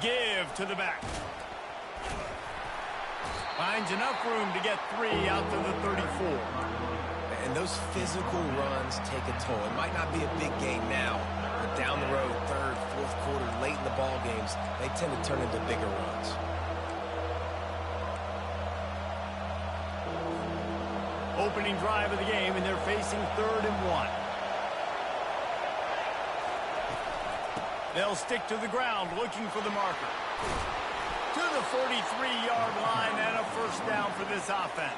give to the back. Finds enough room to get 3 out to the 34. And those physical runs take a toll. It might not be a big game now, but down the road, third, fourth quarter, late in the ball games, they tend to turn into bigger runs. Opening drive of the game, and they're facing 3rd and 1. They'll stick to the ground looking for the marker. To the 43-yard line and a first down for this offense.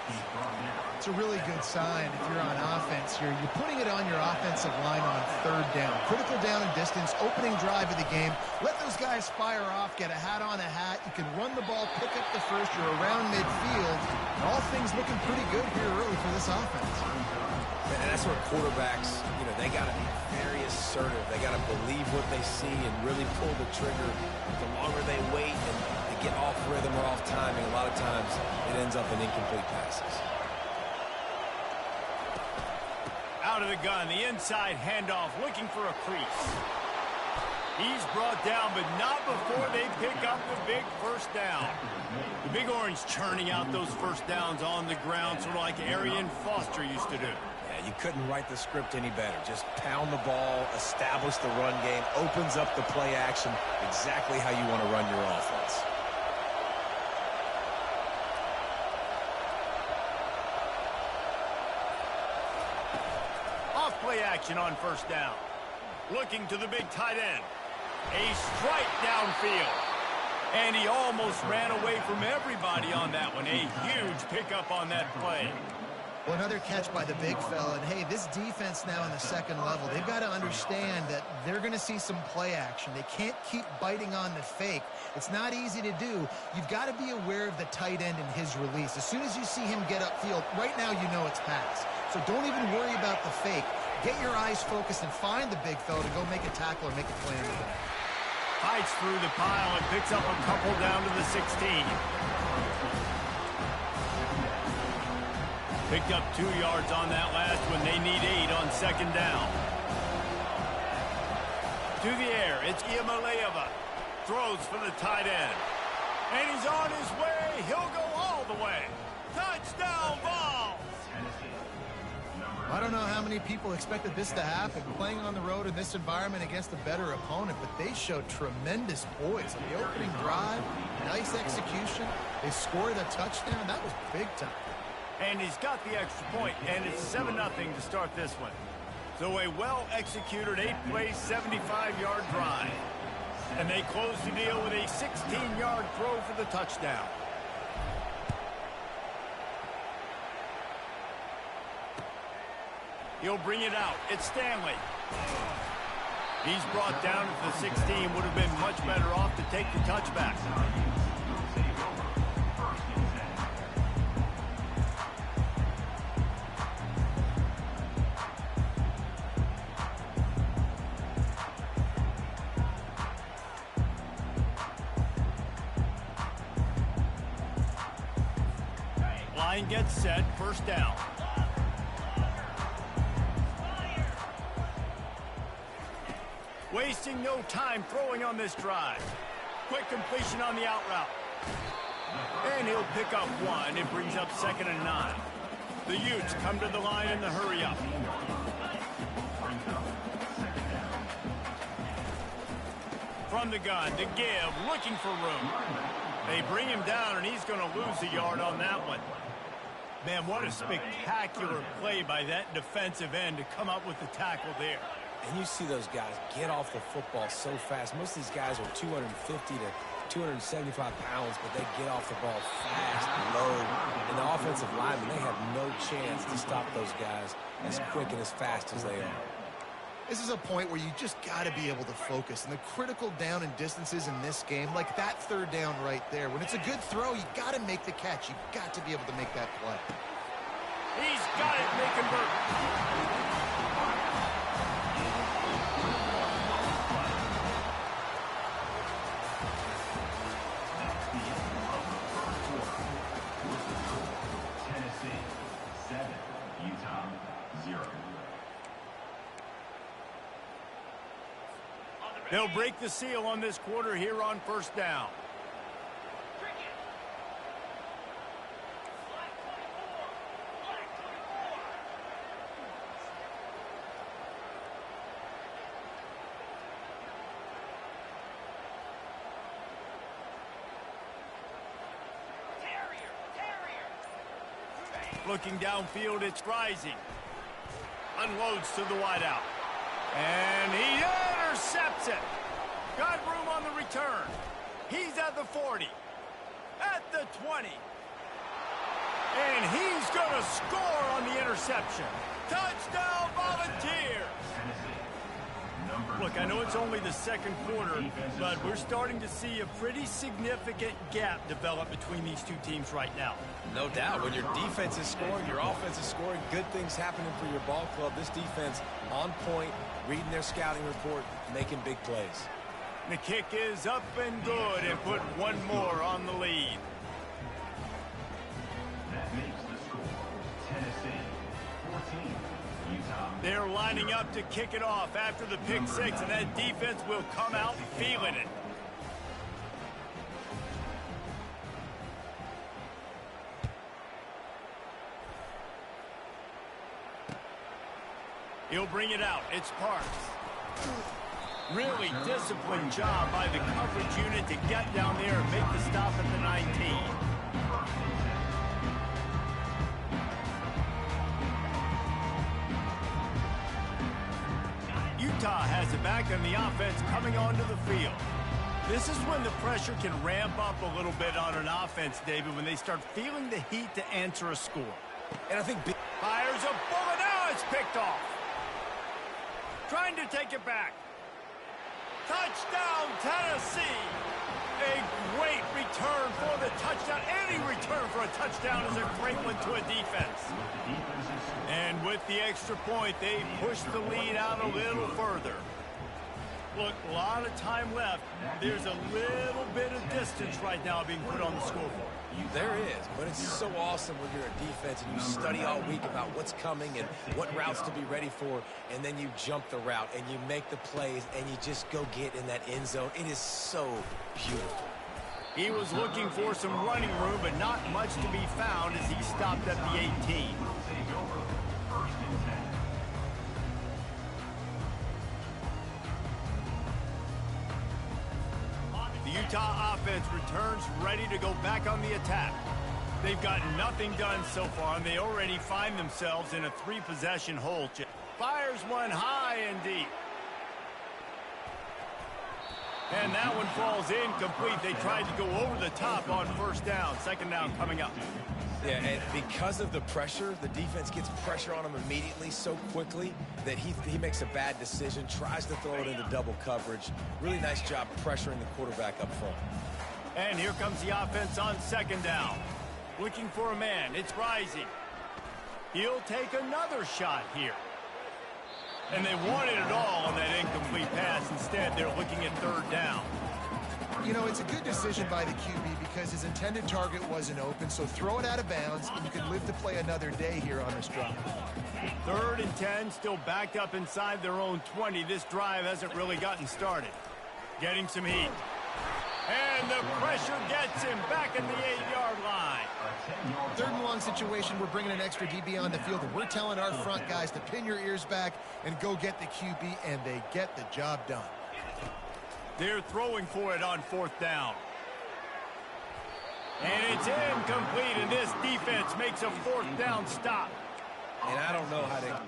It's a really good sign if you're on offense here. You're putting it on your offensive line on 3rd down. Critical down and distance, opening drive of the game. Let those guys fire off, get a hat on a hat. You can run the ball, pick up the first. You're around midfield. All things looking pretty good here early for this offense. And that's where quarterbacks, they got to be very assertive. They got to believe what they see and really pull the trigger. The longer they wait and they get off rhythm or off timing, a lot of times it ends up in incomplete passes. Out of the gun, the inside handoff, looking for a crease. He's brought down, but not before they pick up the big first down. The Big Orange churning out those first downs on the ground, sort of like Arian Foster used to do. You couldn't write the script any better. Just pound the ball, establish the run game, opens up the play action, exactly how you want to run your offense. Off play action on first down. Looking to the big tight end. A strike downfield. And he almost ran away from everybody on that one. A huge pickup on that play. Well, another catch by the big fella. And, hey, this defense now in the 2nd level, they've got to understand that they're going to see some play action. They can't keep biting on the fake. It's not easy to do. You've got to be aware of the tight end and his release. As soon as you see him get upfield, right now you know it's pass. So don't even worry about the fake. Get your eyes focused and find the big fella to go make a tackle or make a play on the ball. Fights through the pile and picks up a couple down to the 16. Picked up 2 yards on that last one. They need 8 on 2nd down. To the air, it's Iamaleava. Throws for the tight end. And he's on his way. He'll go all the way. Touchdown ball! I don't know how many people expected this to happen, playing on the road in this environment against a better opponent, but they showed tremendous poise on the opening drive. Nice execution. They scored a touchdown. That was big time. And he's got the extra point, and it's 7-0 to start this one. So a well-executed 8-play, 75-yard drive. And they close the deal with a 16-yard throw for the touchdown. He'll bring it out. It's Stanley. He's brought down at the 16. Would have been much better off to take the touchback. Line gets set. First down. Wasting no time throwing on this drive. Quick completion on the out route. And he'll pick up 1. It brings up 2nd and 9. The Utes come to the line in the hurry up. From the gun to give, looking for room. They bring him down, and he's going to lose a yard on that one. Man, what a spectacular play by that defensive end to come up with the tackle there. And you see those guys get off the football so fast. Most of these guys are 250 to 275 pounds, but they get off the ball fast, low. And the offensive linemen, they have no chance to stop those guys as quick and as fast as they are. This is a point where you just got to be able to focus. And the critical down and distances in this game, like that 3rd down right there, when it's a good throw, you got to make the catch. You've got to be able to make that play. He's got it, make him work. They'll break the seal on this quarter here on first down. Looking downfield, it's rising. Unloads to the wideout. And he intercepts it. Got room on the return. He's at the 40. At the 20. And he's going to score on the interception. Touchdown, Volunteers! Look, I know it's only the second quarter, but we're starting to see a pretty significant gap develop between these two teams right now. No doubt. When your defense is scoring, your offense is scoring, good things happening for your ball club. This defense on point, reading their scouting report, making big plays. The kick is up and good and put one more on the lead. That makes the score Tennessee 14, Utah. They're lining up to kick it off after the pick six, and that defense will come out feeling it. He'll bring it out. It's Parks. Really disciplined job by the coverage unit to get down there and make the stop at the 19. Utah has it back on the offense coming onto the field. This is when the pressure can ramp up a little bit on an offense, David, when they start feeling the heat to answer a score. And I think fires a bullet. Now it's picked off. Trying to take it back. Touchdown, Tennessee. A great return for the touchdown. Any return for a touchdown is a great one to a defense. And with the extra point, they push the lead out a little further. Look, a lot of time left. There's a little bit of distance right now being put on the scoreboard. There is, but it's so awesome when you're a defense and you study all week about what's coming and what routes to be ready for, and then you jump the route and you make the plays and you just go get in that end zone. It is so beautiful. He was looking for some running room, but not much to be found as he stopped at the 18. Utah offense returns ready to go back on the attack. They've got nothing done so far, and they already find themselves in a three-possession hole. Fires one high and deep. And that one falls incomplete. They tried to go over the top on first down. Second down coming up. Yeah, and because of the pressure, the defense gets pressure on him immediately so quickly that he makes a bad decision, tries to throw it into double coverage. Really nice job pressuring the quarterback up front. And here comes the offense on second down. Looking for a man. It's rising. He'll take another shot here. And they wanted it all on that incomplete pass. Instead, they're looking at third down. You know, it's a good decision by the QB because his intended target wasn't open, so throw it out of bounds, and you can live to play another day here on this drive. 3rd and 10, still backed up inside their own 20. This drive hasn't really gotten started. Getting some heat. And the pressure gets him back at the 8-yard line. 3rd and long situation, we're bringing an extra DB on the field, and we're telling our front guys to pin your ears back and go get the QB, and they get the job done. They're throwing for it on 4th down. And it's incomplete, and this defense makes a 4th down stop. And I don't know how to...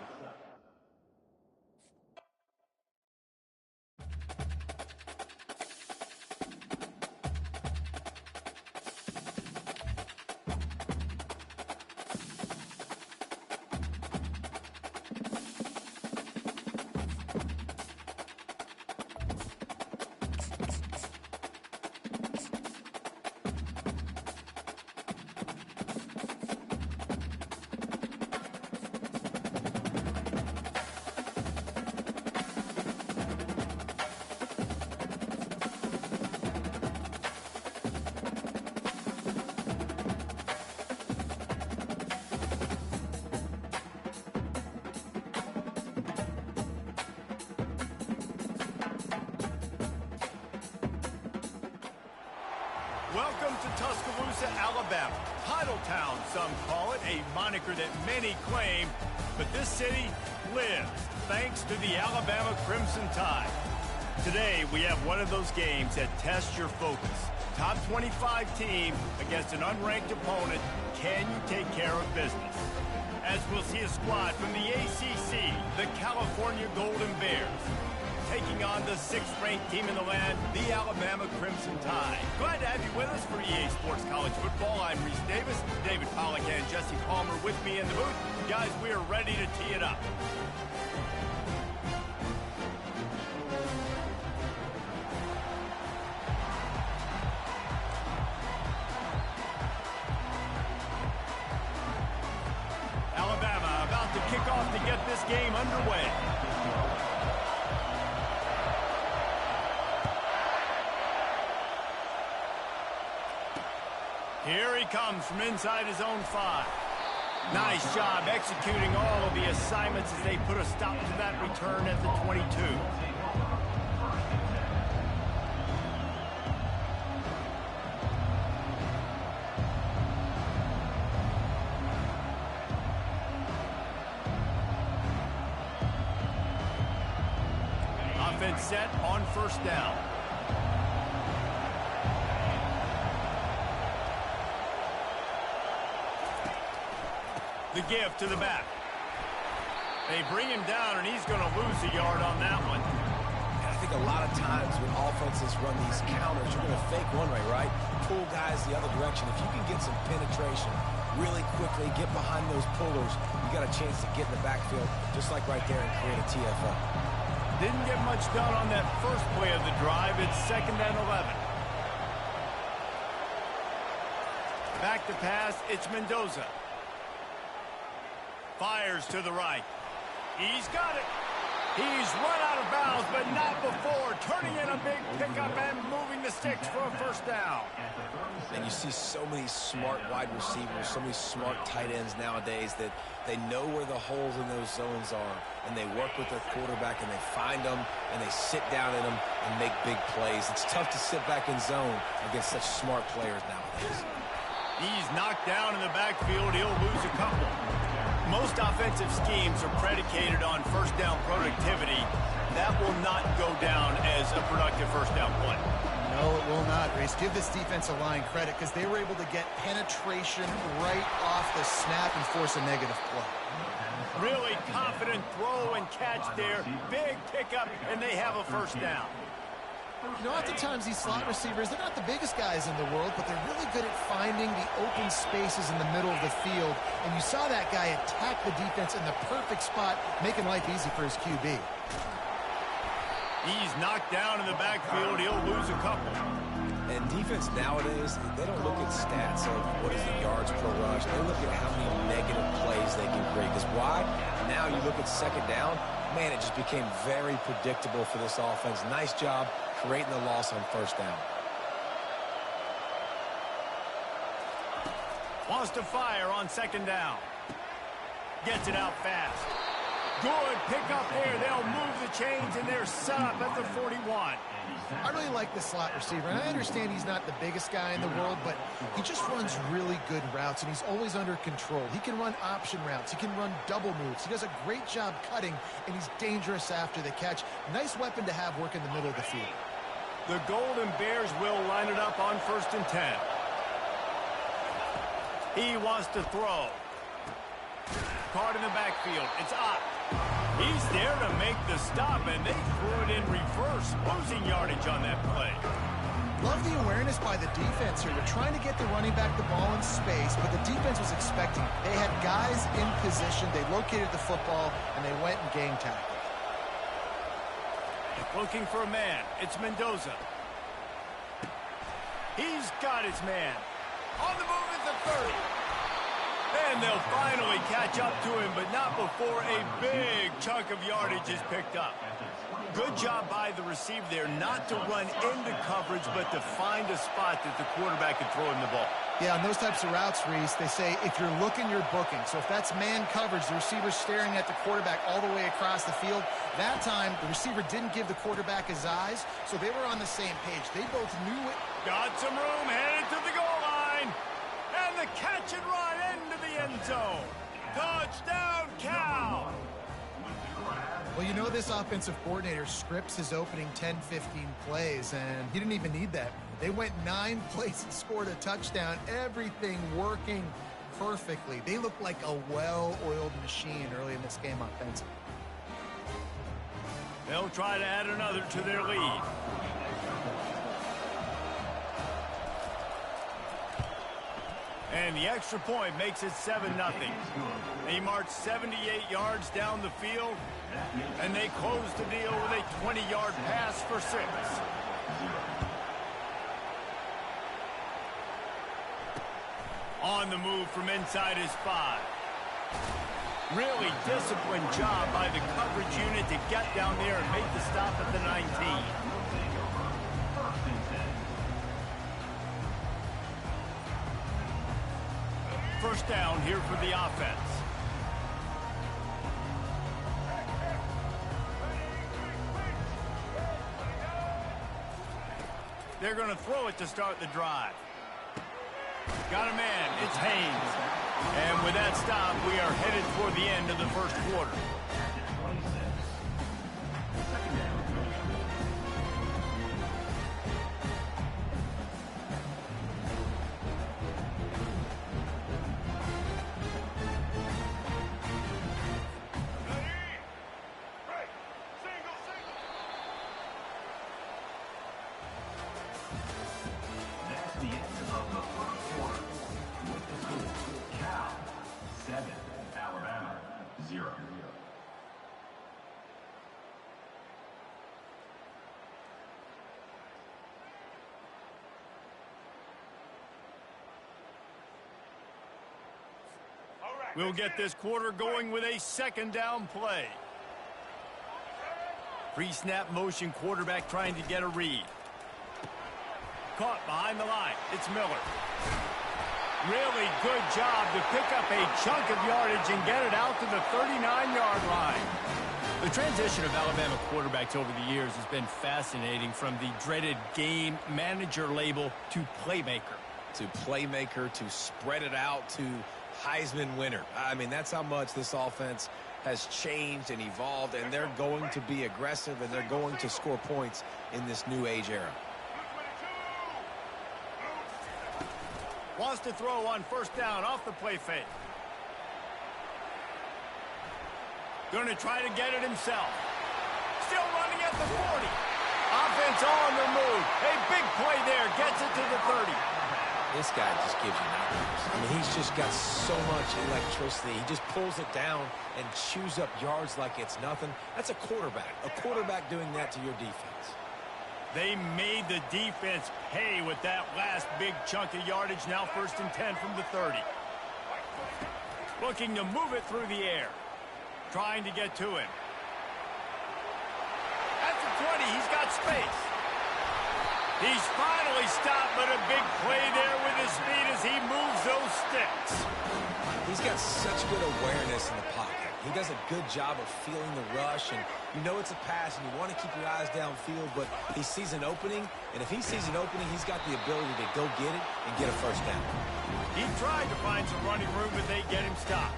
Welcome to Tuscaloosa, Alabama. Title Town, some call it, a moniker that many claim. But this city lives thanks to the Alabama Crimson Tide. Today, we have one of those games that tests your focus. Top 25 team against an unranked opponent. Can you take care of business? As we'll see a squad from the ACC, the California Golden Bears, taking on the 6th-ranked team in the land, the Alabama Crimson Tide. Glad to have you with us for EA Sports College Football. I'm Reese Davis, David Pollack and Jesse Palmer with me in the booth. Guys, we are ready to tee it up. Alabama about to kick off to get this game underway. Here he comes from inside his own 5. Nice job executing all of the assignments as they put a stop to that return at the 22. Offense set on first down. The give to the back. They bring him down, and he's going to lose a yard on that one. And I think a lot of times when offenses run these counters, you're going to fake one way, right? Pull guys the other direction. If you can get some penetration really quickly, get behind those pullers, you got a chance to get in the backfield, just like right there, and create a TFL. Didn't get much done on that first play of the drive. It's 2nd and 11. Back to pass, it's Mendoza. Fires to the right. He's got it. He's run out of bounds, but not before. Turning in a big pickup and moving the sticks for a first down. And you see so many smart wide receivers, so many smart tight ends nowadays that they know where the holes in those zones are, and they work with their quarterback, and they find them, and they sit down in them and make big plays. It's tough to sit back in zone against such smart players nowadays. He's knocked down in the backfield. He'll lose a couple. Most offensive schemes are predicated on first down productivity. That will not go down as a productive first down play. No, it will not, Reese. Give this defensive line credit because they were able to get penetration right off the snap and force a negative play. Really confident throw and catch there. Big pickup, and they have a first down. You know, oftentimes these slot receivers, they're not the biggest guys in the world, but they're really good at finding the open spaces in the middle of the field. And you saw that guy attack the defense in the perfect spot, making life easy for his QB. He's knocked down in the backfield. He'll lose a couple. And defense nowadays, they don't look at stats of what is the yards per rush. They look at how many negative plays they can create. Because why? Now you look at 2nd down, man, it just became very predictable for this offense. Nice job creating the loss on first down. Wants to fire on 2nd down. Gets it out fast. Good pickup there. They'll move the chains, and they're set up at the 41. I really like the slot receiver, and I understand he's not the biggest guy in the world, but he just runs really good routes, and he's always under control. He can run option routes. He can run double moves. He does a great job cutting, and he's dangerous after the catch. Nice weapon to have work in the middle of the field. The Golden Bears will line it up on 1st and 10. He wants to throw. Caught in the backfield. It's up. He's there to make the stop, and they threw it in reverse, losing yardage on that play. Love the awareness by the defense here. They're trying to get the running back the ball in space, but the defense was expecting it. They had guys in position. They located the football, and they went and game tackled. Looking for a man. It's Mendoza. He's got his man. On the move at the 30. And they'll finally catch up to him, but not before a big chunk of yardage is picked up. Good job by the receiver there, not to run into coverage, but to find a spot that the quarterback can throw him the ball. Yeah, on those types of routes, Reese, they say if you're looking, you're booking. So if that's man coverage, the receiver's staring at the quarterback all the way across the field. That time, the receiver didn't give the quarterback his eyes, so they were on the same page. They both knew it. Got some room, headed to catch and run into the end zone. Touchdown, Cal. Well, you know this offensive coordinator scripts his opening 10, 15 plays, and he didn't even need that. They went 9 plays and scored a touchdown, everything working perfectly. They look like a well-oiled machine early in this game offensively. They'll try to add another to their lead. And the extra point makes it 7-0. They march 78 yards down the field, and they close the deal with a 20-yard pass for 6. On the move from inside his 5. Really disciplined job by the coverage unit to get down there and make the stop at the 19. First down here for the offense. They're going to throw it to start the drive. Got a man. It's Haynes. And with that stop, we are headed toward the end of the first quarter. We'll get this quarter going with a second down play. Pre-snap motion quarterback trying to get a read. Caught behind the line. It's Miller. Really good job to pick up a chunk of yardage and get it out to the 39-yard line. The transition of Alabama quarterbacks over the years has been fascinating, from the dreaded game manager label to playmaker. To playmaker, to spread it out, to Heisman winner. I mean, that's how much this offense has changed and evolved, and they're going to be aggressive, and they're going to score points in this new age era. Wants to throw on first down off the play fake. Going to try to get it himself. Still running at the 40. Offense on the move. A big play there. Gets it to the 30. This guy just gives you nightmares. I mean, he's just got so much electricity. He just pulls it down and chews up yards like it's nothing. That's a quarterback. A quarterback doing that to your defense. They made the defense pay with that last big chunk of yardage. Now 1st and 10 from the 30. Looking to move it through the air. Trying to get to him. At the 20, he's got space. He's finally stopped, but a big play there with his speed as he moves those sticks. He's got such good awareness in the pocket. He does a good job of feeling the rush, and you know it's a pass, and you want to keep your eyes downfield, but he sees an opening, and if he sees an opening, he's got the ability to go get it and get a first down. He tried to find some running room, but they get him stopped.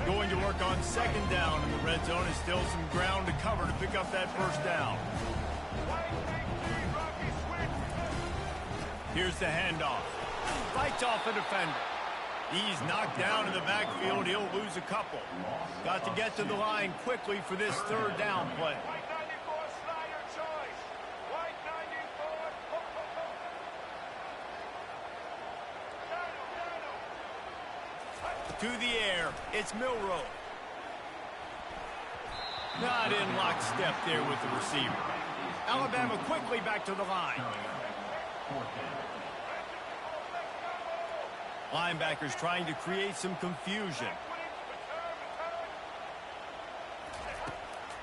Going to work on second down in the red zone. Is still some ground to cover to pick up that first down. Here's the handoff. Fights off a defender. He's knocked down in the backfield. He'll lose a couple. Got to get to the line quickly for this third down play. To the air, it's Milroe. Not in lockstep there with the receiver. Alabama quickly back to the line. Linebackers trying to create some confusion.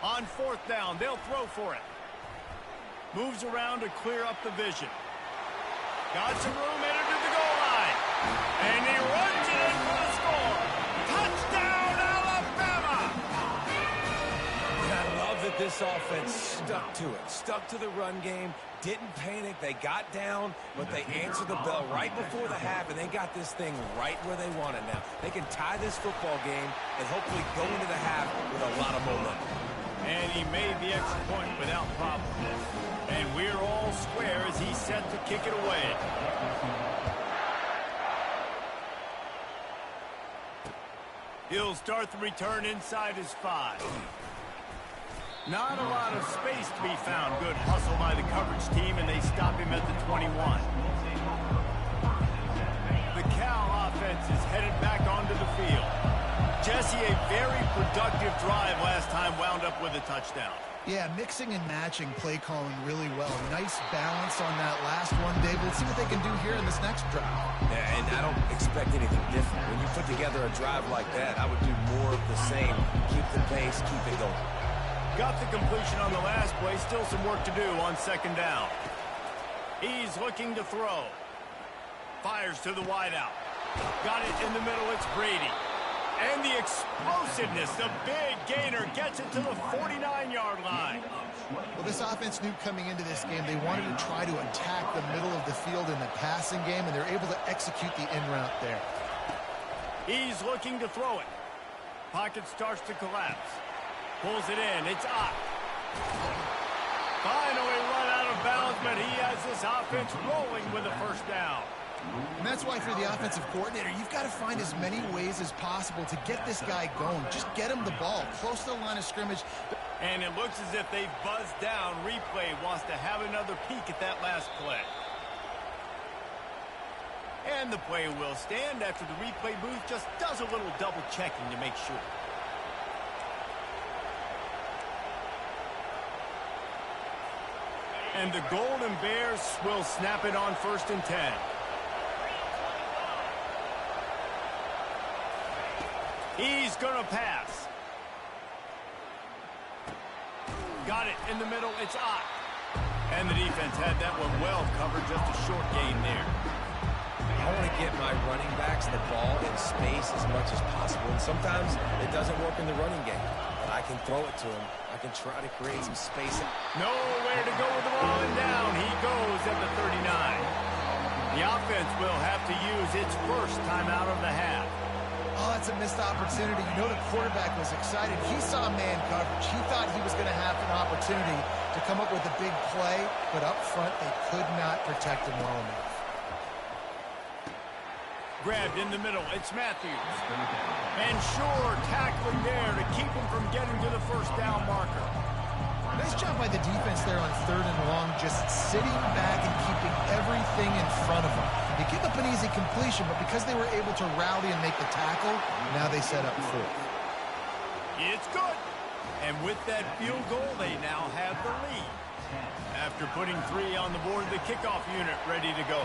On 4th down, they'll throw for it. Moves around to clear up the vision. Got some room headed to the goal line. And he runs it in for the score. Touchdown, Alabama! And I love that But this offense stuck to it, stuck to the run game, didn't panic. They got down, but they answered the bell right before the half, and they got this thing right where they want it now. They can tie this football game and hopefully go into the half with a lot of momentum. And he made the extra point without problem. And we're all square as he's set to kick it away. He'll start the return inside his 5. Not a lot of space to be found. Good hustle by the coverage team, and they stop him at the 21. The Cal offense is headed back onto the field. Jesse, a very productive drive last time, wound up with a touchdown. Yeah, mixing and matching play calling really well. Nice balance on that last one, Dave. Let's see what they can do here in this next drive. Yeah, and I don't expect anything different. When you put together a drive like that, I would do more of the same. Keep the pace, keep it going. Got the completion on the last play. Still some work to do on second down. He's looking to throw. Fires to the wideout. Got it in the middle. It's Brady. And the explosiveness, the big gainer, gets it to the 49-yard line. Well, this offense knew coming into this game they wanted to try to attack the middle of the field in the passing game, and they're able to execute the in route there. He's looking to throw it. Pocket starts to collapse. Pulls it in. It's Ncaa. Finally run out of bounds, but he has this offense rolling with a first down. And that's why for the offensive coordinator, you've got to find as many ways as possible to get this guy going. Just get him the ball close to the line of scrimmage. And it looks as if they've buzzed down. Replay wants to have another peek at that last play. And the play will stand after the replay booth just does a little double checking to make sure. And the Golden Bears will snap it on 1st and 10. He's going to pass. Got it in the middle. It's Ncaa. And the defense had that one well covered. Just a short gain there. I want to get my running backs the ball in space as much as possible. And sometimes it doesn't work in the running game. But I can throw it to him. I can try to create some space. Nowhere to go with the ball, and down he goes at the 39. The offense will have to use its first timeout of the half. Oh, that's a missed opportunity. You know the quarterback was excited. He saw man coverage. He thought he was going to have an opportunity to come up with a big play, but up front they could not protect him well enough. Grabbed in the middle. It's Matthews. And sure, tackling there to keep him from getting to the first down marker. Nice job by the defense there on 3rd and long, just sitting back and keeping everything in front of them. They give up an easy completion, but because they were able to rally and make the tackle, now they set up 4th. It's good. And with that field goal, they now have the lead. After putting 3 on the board, the kickoff unit ready to go.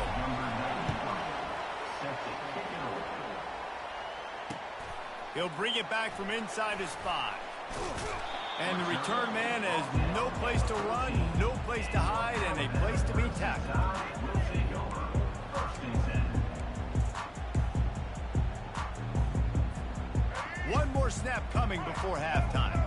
He'll bring it back from inside his 5. And the return man has no place to run, no place to hide, and a place to be tackled. One more snap coming before halftime.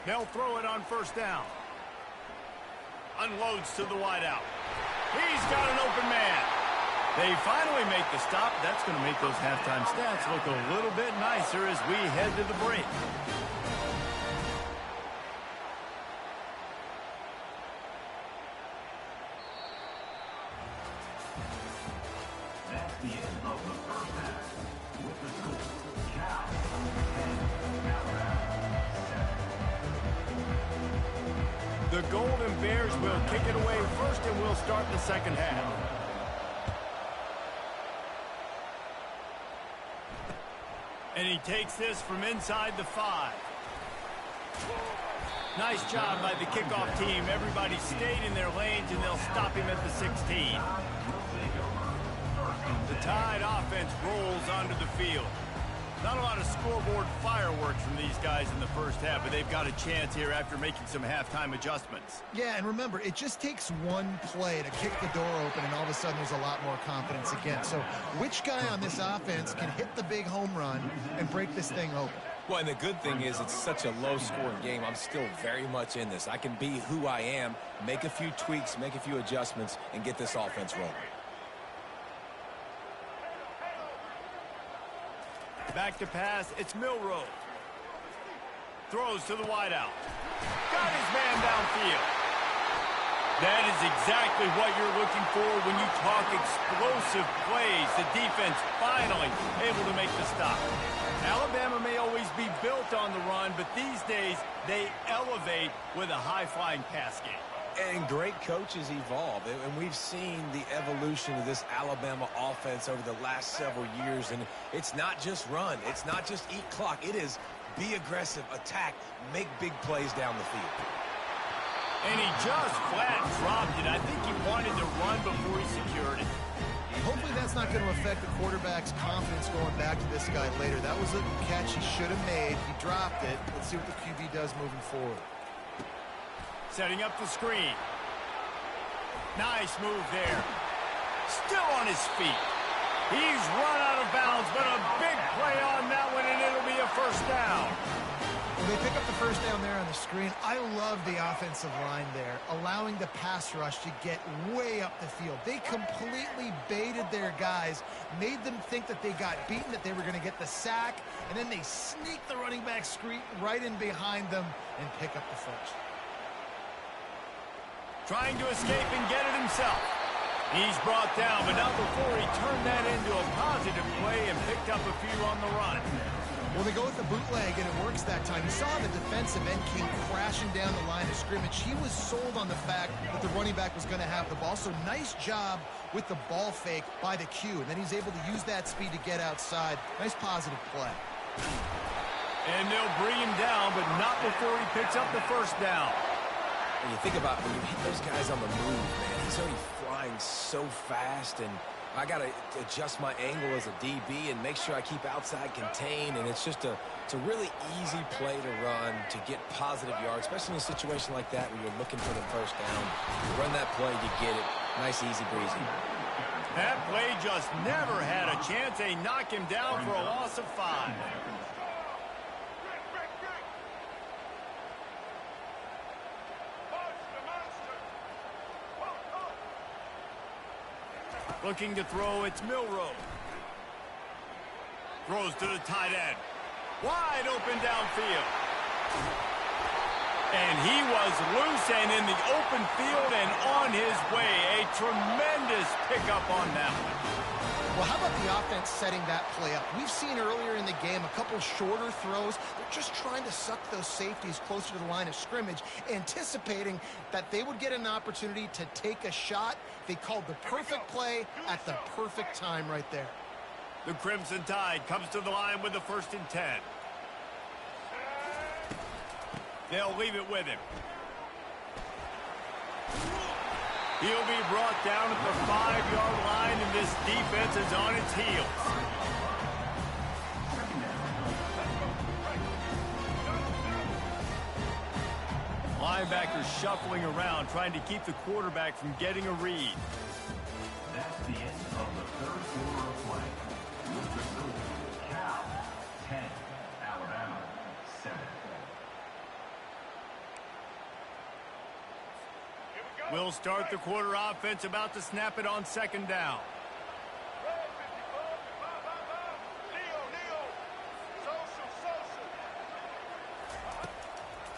They'll throw it on 1st down. Unloads to the wideout. He's got an open man. They finally make the stop. That's going to make those halftime stats look a little bit nicer as we head to the break. That's the end of the first half. With the score, Cal 10, Alabama 7. The Golden Bears will kick it away first, and we'll start the second half. And he takes this from inside the 5. Nice job by the kickoff team. Everybody stayed in their lanes, and they'll stop him at the 16. The Tide offense rolls onto the field. Not a lot of scoreboard fireworks from these guys in the first half, but they've got a chance here after making some halftime adjustments. Yeah, and remember, it just takes one play to kick the door open, and all of a sudden there's a lot more confidence again. So which guy on this offense can hit the big home run and break this thing open? Well, and the good thing is it's such a low-scoring game. I'm still very much in this. I can be who I am, make a few tweaks, make a few adjustments, and get this offense rolling. Back to pass, it's Milrow. Throws to the wideout. Got his man downfield. That is exactly what you're looking for when you talk explosive plays. The defense finally able to make the stop. Alabama may always be built on the run, but these days they elevate with a high-flying pass game. And great coaches evolve, and we've seen the evolution of this Alabama offense over the last several years, and it's not just run, it's not just eat clock, it is be aggressive, attack, make big plays down the field. And he just flat dropped it. I think he wanted to run before he secured it. Hopefully that's not going to affect the quarterback's confidence going back to this guy later. That was a catch he should have made. He dropped it. Let's see what the QB does moving forward. Setting up the screen. Nice move there. Still on his feet. He's run out of bounds, but a big play on that one, and it'll be a first down. Well, they pick up the first down there on the screen. I love the offensive line there, allowing the pass rush to get way up the field. They completely baited their guys, made them think that they got beaten, that they were going to get the sack, and then they sneak the running back screen right in behind them and pick up the first. Trying to escape and get it himself. He's brought down, but not before he turned that into a positive play and picked up a few on the run. Well, they go with the bootleg, and it works that time. You saw the defensive end came crashing down the line of scrimmage. He was sold on the fact that the running back was going to have the ball. So nice job with the ball fake by the Q. And then he's able to use that speed to get outside. Nice positive play. And they'll bring him down, but not before he picks up the first down. When you think about when you hit those guys on the move, man, he's already flying so fast, and I got to adjust my angle as a DB and make sure I keep outside contained, and it's just it's a really easy play to run to get positive yards, especially in a situation like that where you're looking for the first down. You run that play, you get it. Nice, easy breezy. That play just never had a chance. They knock him down for a loss of 5. Looking to throw, it's Milrow. Throws to the tight end. Wide open downfield. And he was loose and in the open field and on his way. A tremendous pickup on that one. Well, how about the offense setting that play up? We've seen earlier in the game a couple shorter throws. They're just trying to suck those safeties closer to the line of scrimmage, anticipating that they would get an opportunity to take a shot. They called the perfect play at the perfect time right there. The Crimson Tide comes to the line with the 1st and 10. They'll leave it with him. He'll be brought down at the 5-yard line, and this defense is on its heels. Linebackers shuffling around, trying to keep the quarterback from getting a read. That's the end of the third quarter of play. With the score, Cal 10, Alabama 7. We'll start the quarter offense, about to snap it on 2nd down.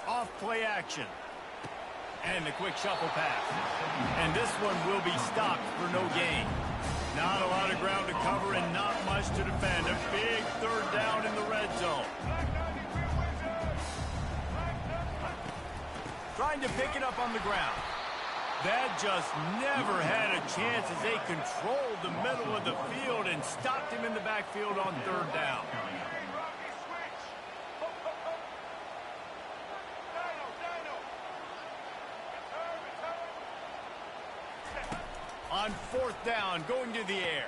Off play action. And the quick shuffle pass. And this one will be stopped for no gain. Not a lot of ground to cover and not much to defend. A big 3rd down in the red zone. Trying to pick it up on the ground. That just never had a chance as they controlled the middle of the field and stopped him in the backfield on 3rd down. On 4th down, going to the air.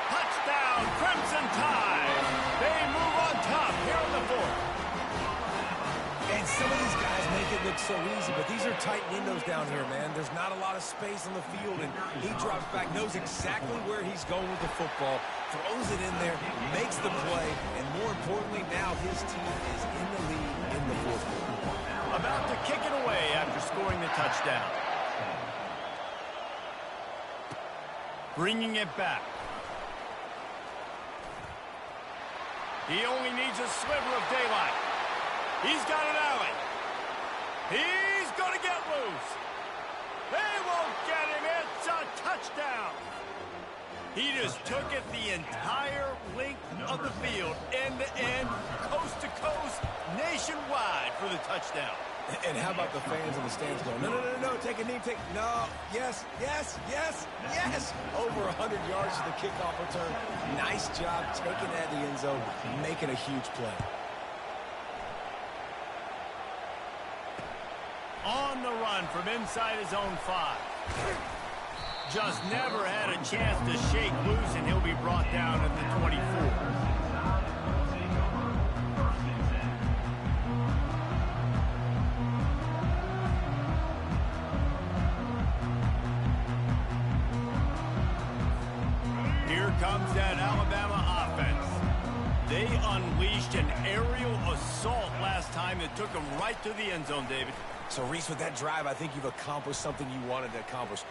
Touchdown, Crimson Tide. They move on top here in the fourth. And some of these guys make it look so easy, but these are tight windows down here, man. There's not a lot of space on the field, and he drops back, knows exactly where he's going with the football, throws it in there, makes the play, and more importantly, now his team is in the lead in the fourth quarter. About to kick it away after scoring the touchdown. Bringing it back. He only needs a sliver of daylight. He's got an alley. He's going to get loose. They won't get him. It's a touchdown. He just took it the entire length of the field, end to end, coast to coast, nationwide for the touchdown. And how about the fans in the stands going, no, no, no, no, take a knee, no, yes, yes, yes, yes. Over 100 yards to the kickoff return. Nice job taking that to the end zone, making a huge play. On the run from inside his own 5. Just never had a chance to shake loose, and he'll be brought down at the 24. Here comes that Alabama offense. They unleashed an aerial assault last time that took them right to the end zone, David. So, Reese, with that drive, I think you've accomplished something you wanted to accomplish.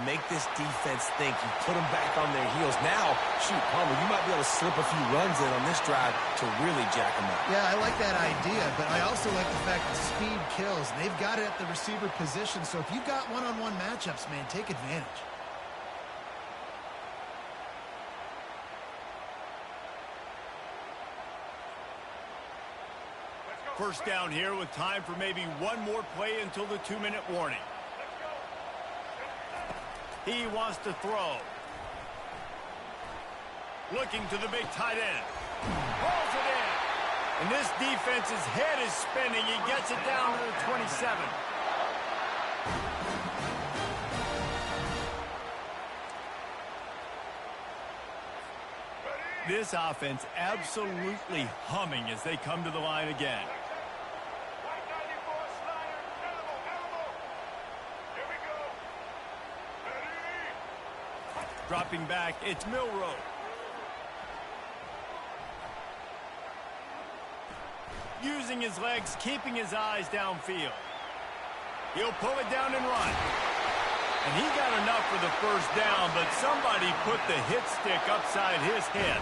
Make this defense think. You put them back on their heels. Now, shoot, Palmer, you might be able to slip a few runs in on this drive to really jack them up. Yeah, I like that idea, but I also like the fact that speed kills. And they've got it at the receiver position, so if you've got one-on-one matchups, man, take advantage. First down here with time for maybe one more play until the 2-minute warning. He wants to throw. Looking to the big tight end. Pulls it in. And this defense's head is spinning. He gets it down to the 27. This offense absolutely humming as they come to the line again. Dropping back, it's Milroe. Using his legs, keeping his eyes downfield. He'll pull it down and run. And he got enough for the first down, but somebody put the hit stick upside his head.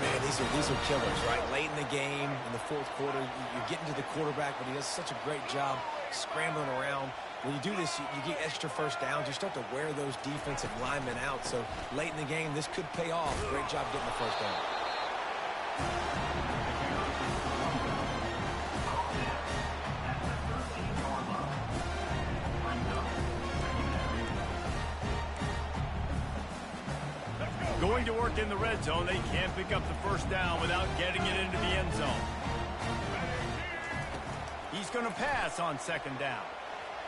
Man, these are killers, right? Late in the game, in the fourth quarter, you're getting to the quarterback, but he does such a great job scrambling around. When you do this, you get extra first downs. You start to wear those defensive linemen out. So late in the game, this could pay off. Great job getting the first down. Going to work in the red zone, they can't pick up the first down without getting it into the end zone. He's going to pass on second down.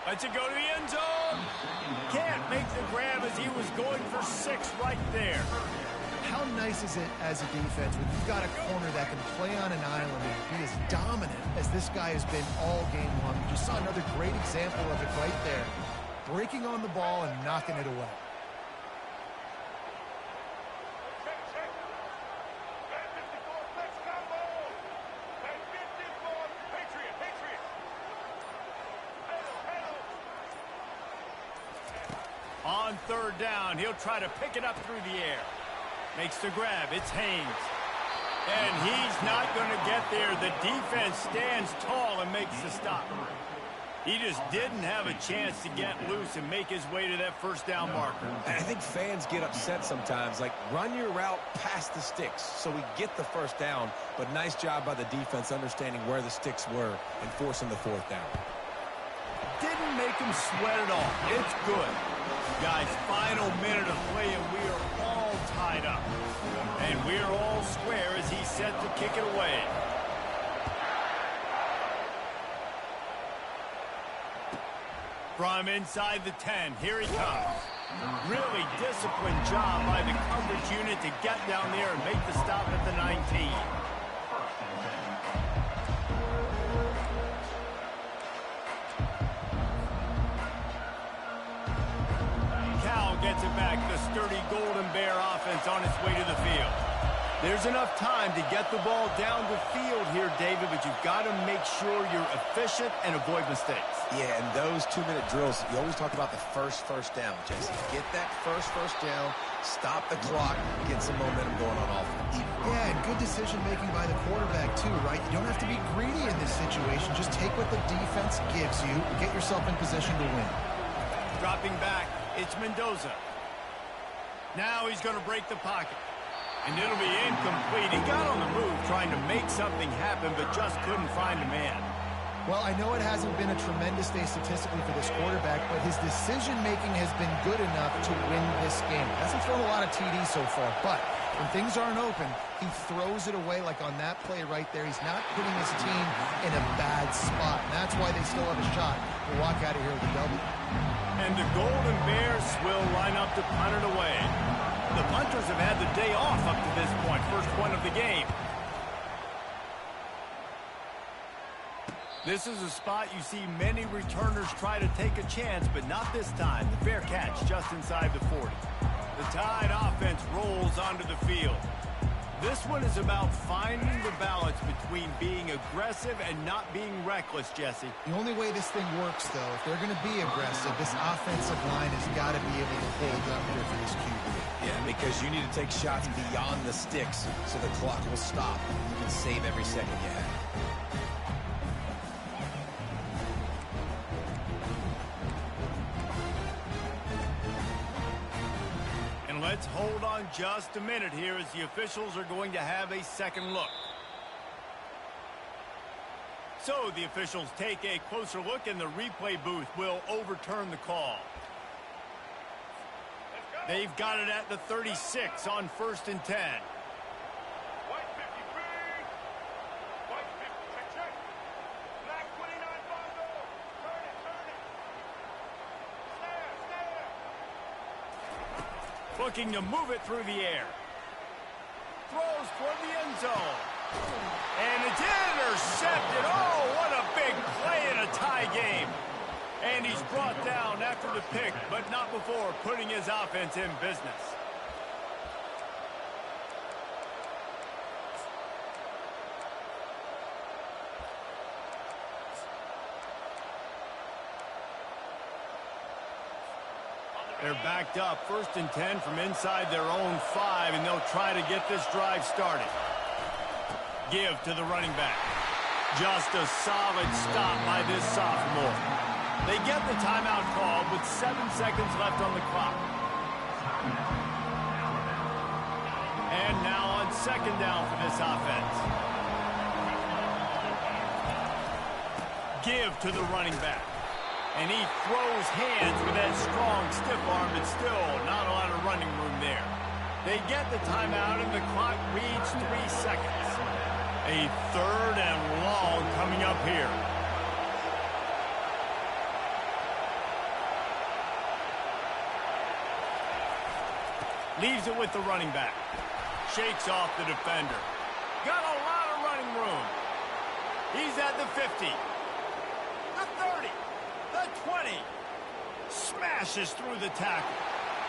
Lets it go to the end zone. Can't make the grab as he was going for 6 right there. How nice is it as a defense when you've got a corner that can play on an island and be as dominant as this guy has been all game long? You just saw another great example of it right there. Breaking on the ball and knocking it away. On third down, he'll try to pick it up through the air. Makes the grab. It's Haynes. And he's not going to get there. The defense stands tall and makes the stop. He just didn't have a chance to get loose and make his way to that first down marker. And I think fans get upset sometimes. Like, run your route past the sticks so we get the first down. But nice job by the defense understanding where the sticks were and forcing the fourth down. Didn't make him sweat at all. It's good. Guys, final minute of play, and we are all tied up. And we're all square as he's set to kick it away. From inside the 10, here he comes. Really disciplined job by the coverage unit to get down there and make the stop at the 19. Cal gets it back. The sturdy Golden Bear offense on its way to the field. There's enough time to get the ball down the field here, David, but you've got to make sure you're efficient and avoid mistakes. Yeah, and those 2-minute drills, you always talk about the first down, Jesse. Get that first down, stop the clock, get some momentum going on offense. Yeah, and good decision-making by the quarterback, too, right? You don't have to be greedy in this situation. Just take what the defense gives you and get yourself in position to win. Dropping back, it's Mendoza. Now he's going to break the pocket. And it'll be incomplete. He got on the move trying to make something happen, but just couldn't find a man. Well, I know it hasn't been a tremendous day statistically for this quarterback, but his decision-making has been good enough to win this game. Hasn't thrown a lot of TDs so far, but when things aren't open, he throws it away like on that play right there. He's not putting his team in a bad spot, and that's why they still have a shot to walk out of here with a W. And the Golden Bears will line up to punt it away. The punters have had the day off up to this point. First one of the game. This is a spot you see many returners try to take a chance, but not this time. The fair catch just inside the 40. The Tide offense rolls onto the field. This one is about finding the balance between being aggressive and not being reckless, Jesse. The only way this thing works, though, if they're going to be aggressive, this offensive line has got to be able to hold up here for this QB. Yeah, because you need to take shots beyond the sticks so the clock will stop. You can save every second you have. Let's hold on just a minute here as the officials are going to have a second look. So the officials take a closer look and the replay booth will overturn the call. They've got it at the 36 on 1st and 10. Looking to move it through the air. Throws toward the end zone. And it's intercepted. Oh, what a big play in a tie game. And he's brought down after the pick, but not before putting his offense in business. They're backed up, 1st and 10 from inside their own 5, and they'll try to get this drive started. Give to the running back. Just a solid stop by this sophomore. They get the timeout called with 7 seconds left on the clock. And now on 2nd down for this offense. Give to the running back. And he throws hands with that strong, stiff arm, but still not a lot of running room there. They get the timeout, and the clock reads 3 seconds. A 3rd and long coming up here. Leaves it with the running back. Shakes off the defender. Got a lot of running room. He's at the 50. The 30. The 20. Smashes through the tackle.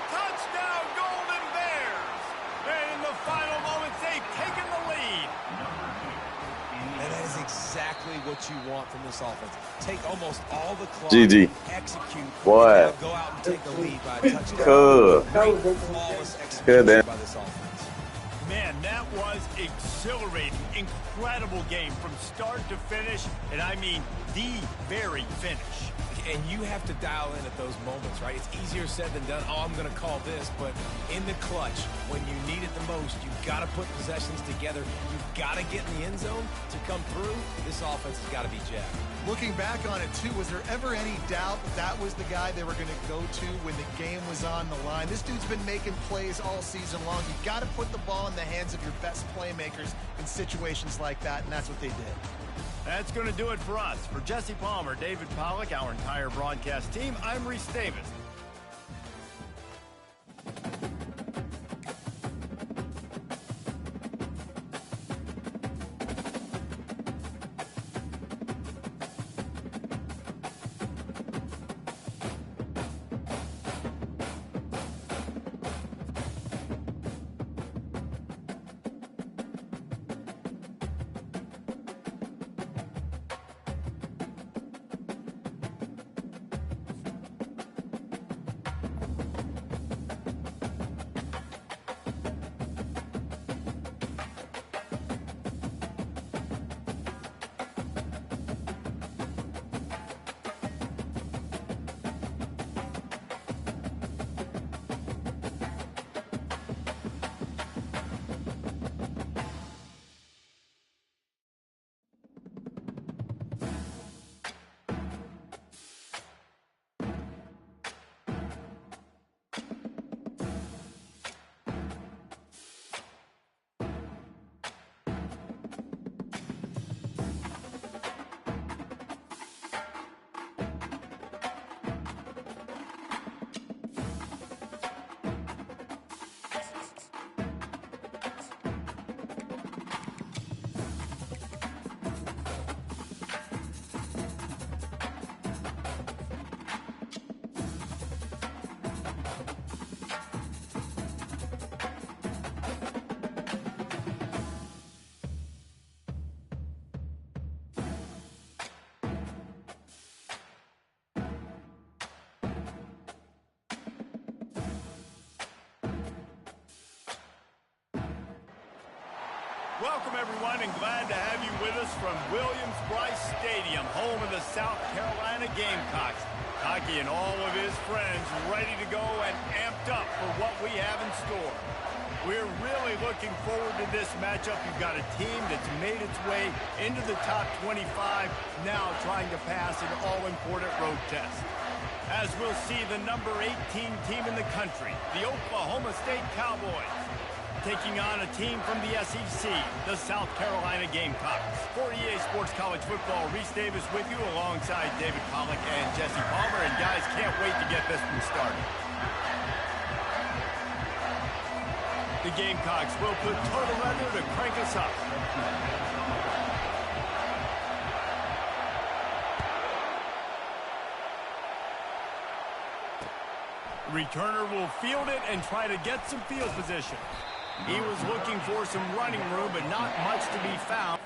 Touchdown, Golden Bears. And in the final moments, they've taken the lead. And that is exactly what you want from this offense. Take almost all the clock, GG. execute, Boy. and go out and take the lead by a touchdown. Cool. Great, flawless execution Good, man. by this offense. Man, that was exhilarating. Incredible game from start to finish, and I mean the very finish. And you have to dial in at those moments, right? It's easier said than done. Oh, I'm going to call this. But in the clutch, when you need it the most, you've got to put possessions together. You've got to get in the end zone to come through. This offense has got to be jacked. Looking back on it, too, was there ever any doubt that was the guy they were going to go to when the game was on the line? This dude's been making plays all season long. You've got to put the ball in the hands of your best playmakers in situations like that, and that's what they did. That's going to do it for us. For Jesse Palmer, David Pollack, our entire broadcast team, I'm Reese Davis. Welcome, everyone, and glad to have you with us from Williams-Brice Stadium, home of the South Carolina Gamecocks. Hockey and all of his friends ready to go and amped up for what we have in store. We're really looking forward to this matchup. You've got a team that's made its way into the top 25, now trying to pass an all-important road test. As we'll see, the number 18 team in the country, the Oklahoma State Cowboys, taking on a team from the SEC, the South Carolina Gamecocks. For EA Sports College Football, Reese Davis with you alongside David Pollack and Jesse Palmer. And guys, can't wait to get this one started. The Gamecocks will put total leather to crank us up. Returner will field it and try to get some field position. He was looking for some running room, but not much to be found.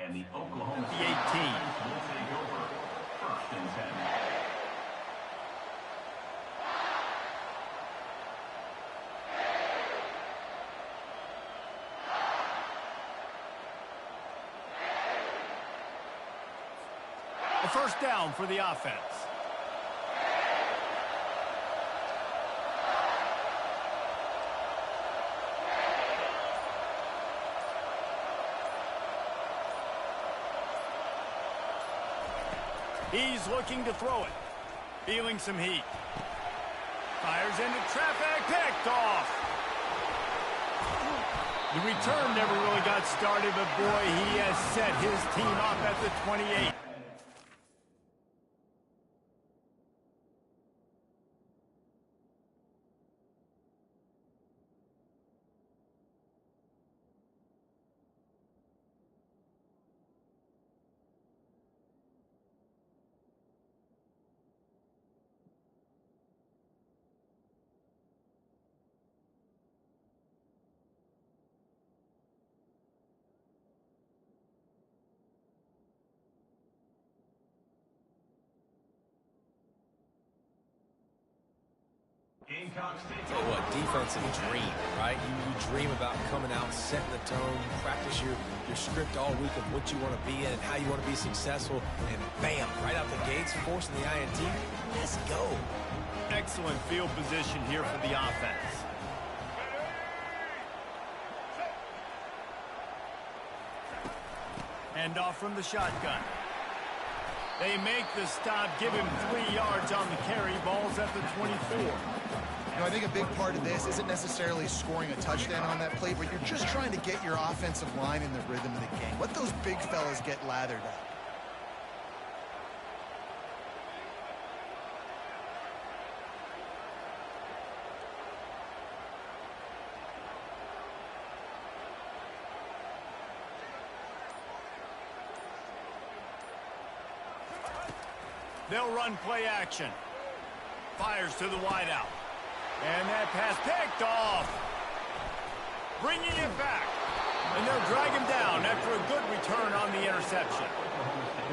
And the Oklahoma The 18. will take over 1st and 10. A first down for the offense. He's looking to throw it. Feeling some heat. Fires into traffic. Picked off. The return never really got started, but boy, he has set his team up at the 28. Tell you what, defensive dream, right? You dream about coming out, setting the tone, you practice your script all week of what you want to be in and how you want to be successful, and bam, right out the gates, forcing the INT. Let's go. Excellent field position here for the offense. Hand off from the shotgun. They make the stop, give him 3 yards on the carry. Ball's at the 24. You know, I think a big part of this isn't necessarily scoring a touchdown on that play, but you're just trying to get your offensive line in the rhythm of the game. Let those big fellas get lathered up. They'll run play action. Fires to the wideout. And that pass picked off. Bringing it back. And they'll drag him down after a good return on the interception.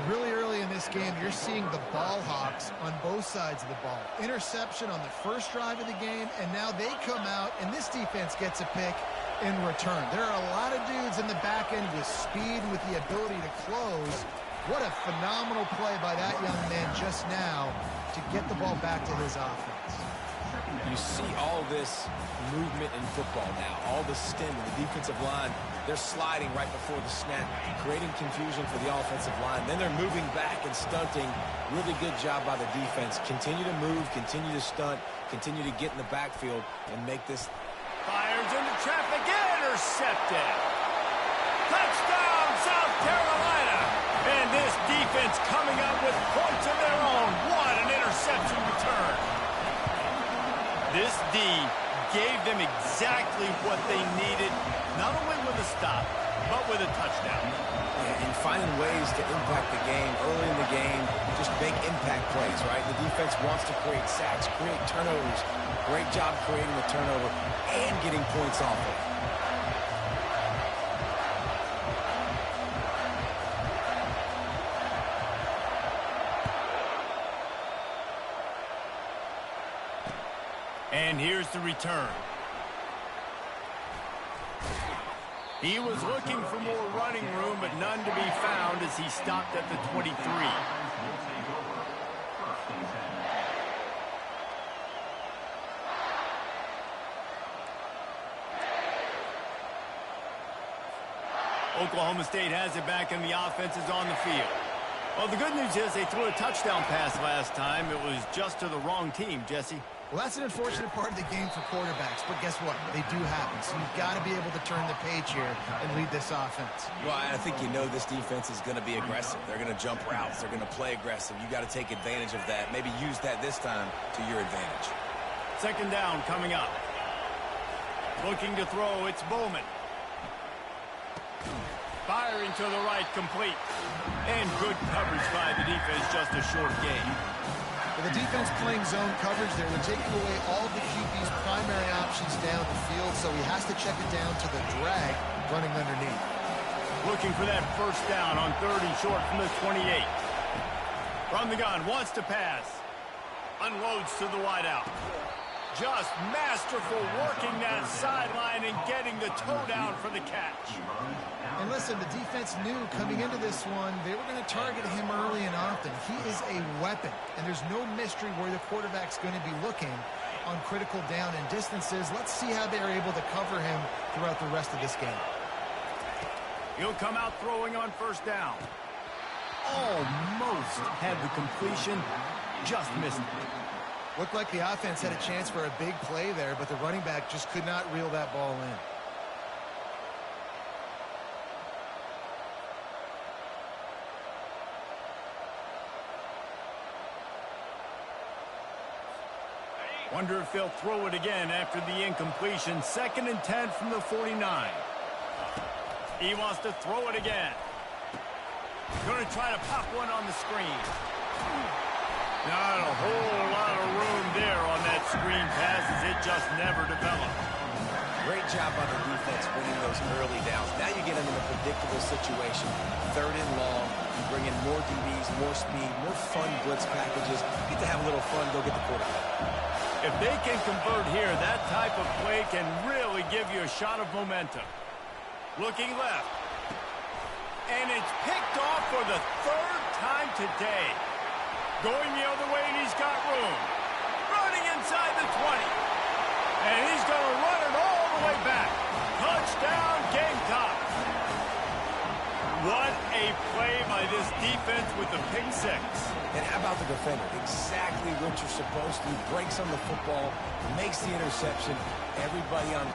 Really early in this game, you're seeing the ball hawks on both sides of the ball. Interception on the first drive of the game, and now they come out, and this defense gets a pick in return. There are a lot of dudes in the back end with speed and with the ability to close. What a phenomenal play by that young man just now to get the ball back to his offense. You see all this movement in football now, all the stem, the defensive line, they're sliding right before the snap, creating confusion for the offensive line. Then they're moving back and stunting. Really good job by the defense. Continue to move, continue to stunt, continue to get in the backfield and make this. Fires into traffic, intercepted. Touchdown, South Carolina. And this defense coming up with points of their own. What an interception return. This D gave them exactly what they needed, not only with a stop, but with a touchdown. Yeah, and finding ways to impact the game early in the game, just make impact plays, right? The defense wants to create sacks, create turnovers. Great job creating the turnover and getting points off it. And here's the return. He was looking for more running room, but none to be found as he stopped at the 23. Oklahoma State has it back, and the offense is on the field. Well, the good news is they threw a touchdown pass last time. It was just to the wrong team, Jesse. Well, that's an unfortunate part of the game for quarterbacks, but guess what? They do happen, so you've got to be able to turn the page here and lead this offense. Well, I think you know this defense is going to be aggressive. They're going to jump routes. They're going to play aggressive. You got to take advantage of that. Maybe use that this time to your advantage. Second down coming up. Looking to throw, it's Bowman. Firing to the right, complete. And good coverage by the defense, just a short gain. With the defense playing zone coverage, they're taking away all the QB's primary options down the field, so he has to check it down to the drag running underneath. Looking for that first down on 3rd and short from the 28. From the gun, wants to pass. Unloads to the wideout. Just masterful working that sideline and getting the toe down for the catch. And listen, the defense knew coming into this one, they were going to target him early and often. He is a weapon, and there's no mystery where the quarterback's going to be looking on critical down and distances. Let's see how they're able to cover him throughout the rest of this game. He'll come out throwing on first down. Almost had the completion, just missed it. Looked like the offense had a chance for a big play there, but the running back just could not reel that ball in. Wonder if they'll throw it again after the incompletion. 2nd and 10 from the 49. He wants to throw it again. Going to try to pop one on the screen. Not a whole lot of room there on that screen pass as it just never developed. Great job by the defense winning those early downs. Now you get them in a predictable situation. 3rd and long. You bring in more DBs, more speed, more fun blitz packages. Get to have a little fun, go get the quarterback. If they can convert here, that type of play can really give you a shot of momentum. Looking left. And it's picked off for the 3rd time today. Going the other way, and he's got room. Running inside the 20. And he's going to run it all the way back. Touchdown, Gamecocks. What a play by this defense with the pick six. And how about the defender? Exactly what you're supposed to do. Breaks on the football, makes the interception. Everybody on...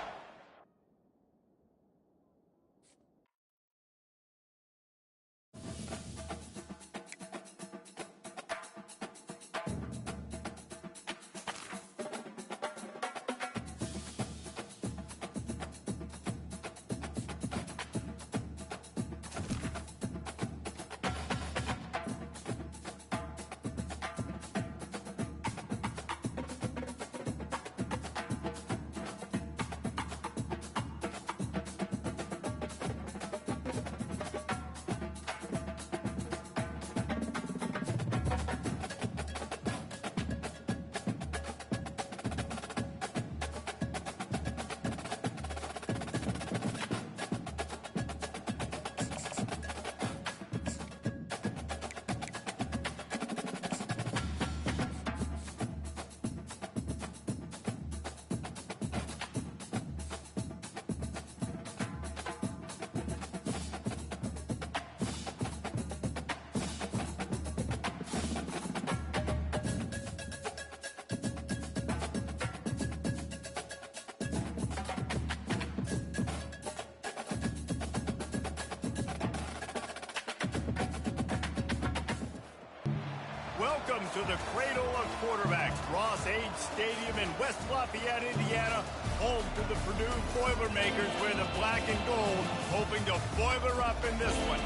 Welcome to the cradle of quarterbacks, Ross Age Stadium in West Lafayette, Indiana, home to the Purdue Boilermakers, where the black and gold hoping to boiler up in this one.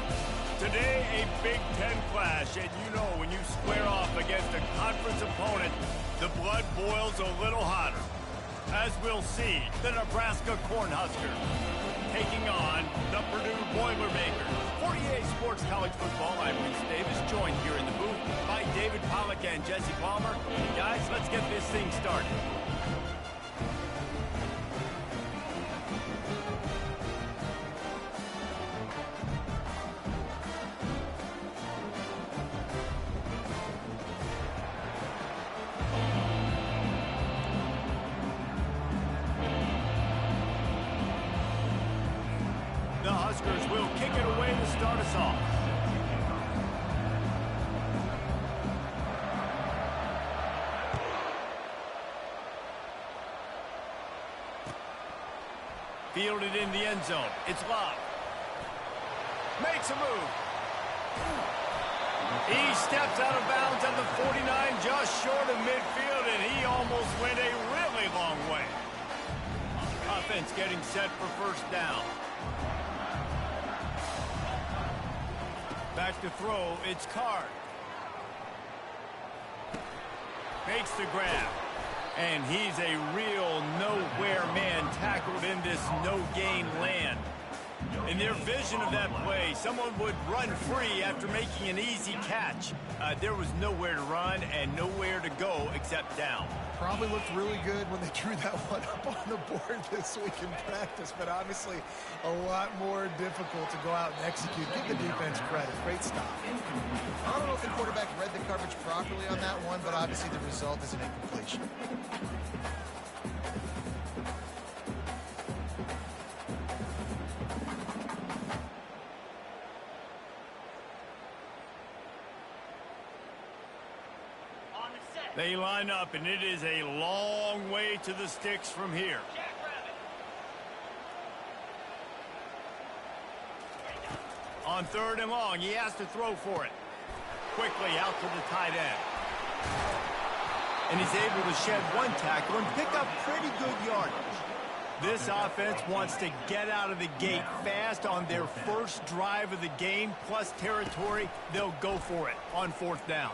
Today, a Big Ten clash, and you know when you square off against a conference opponent, the blood boils a little hotter. As we'll see, the Nebraska Cornhuskers taking on the Purdue Boilermakers. For EA Sports College Football, I'm Reese Davis, joined here in the booth by David Pollack and Jesse Palmer. And guys, let's get this thing started. The Huskers will kick it away to start us off. Fielded in the end zone. It's Love. Makes a move. He steps out of bounds at the 49, just short of midfield, and he almost went a really long way. Offense getting set for first down. Back to throw, it's Card. Makes the grab. And he's a real nowhere man tackled in this no-gain land. In their vision of that play, someone would run free after making an easy catch. There was nowhere to run and nowhere to go except down. Probably looked really good when they drew that one up on the board this week in practice, but obviously a lot more difficult to go out and execute. Give the defense credit. Great stop. I don't know if the quarterback read the coverage properly on that one, but obviously the result is an incompletion. They line up, and it is a long way to the sticks from here. On third and long, he has to throw for it. Quickly out to the tight end. And he's able to shed one tackle and pick up pretty good yardage. This offense wants to get out of the gate fast on their first drive of the game, plus territory. They'll go for it on fourth down.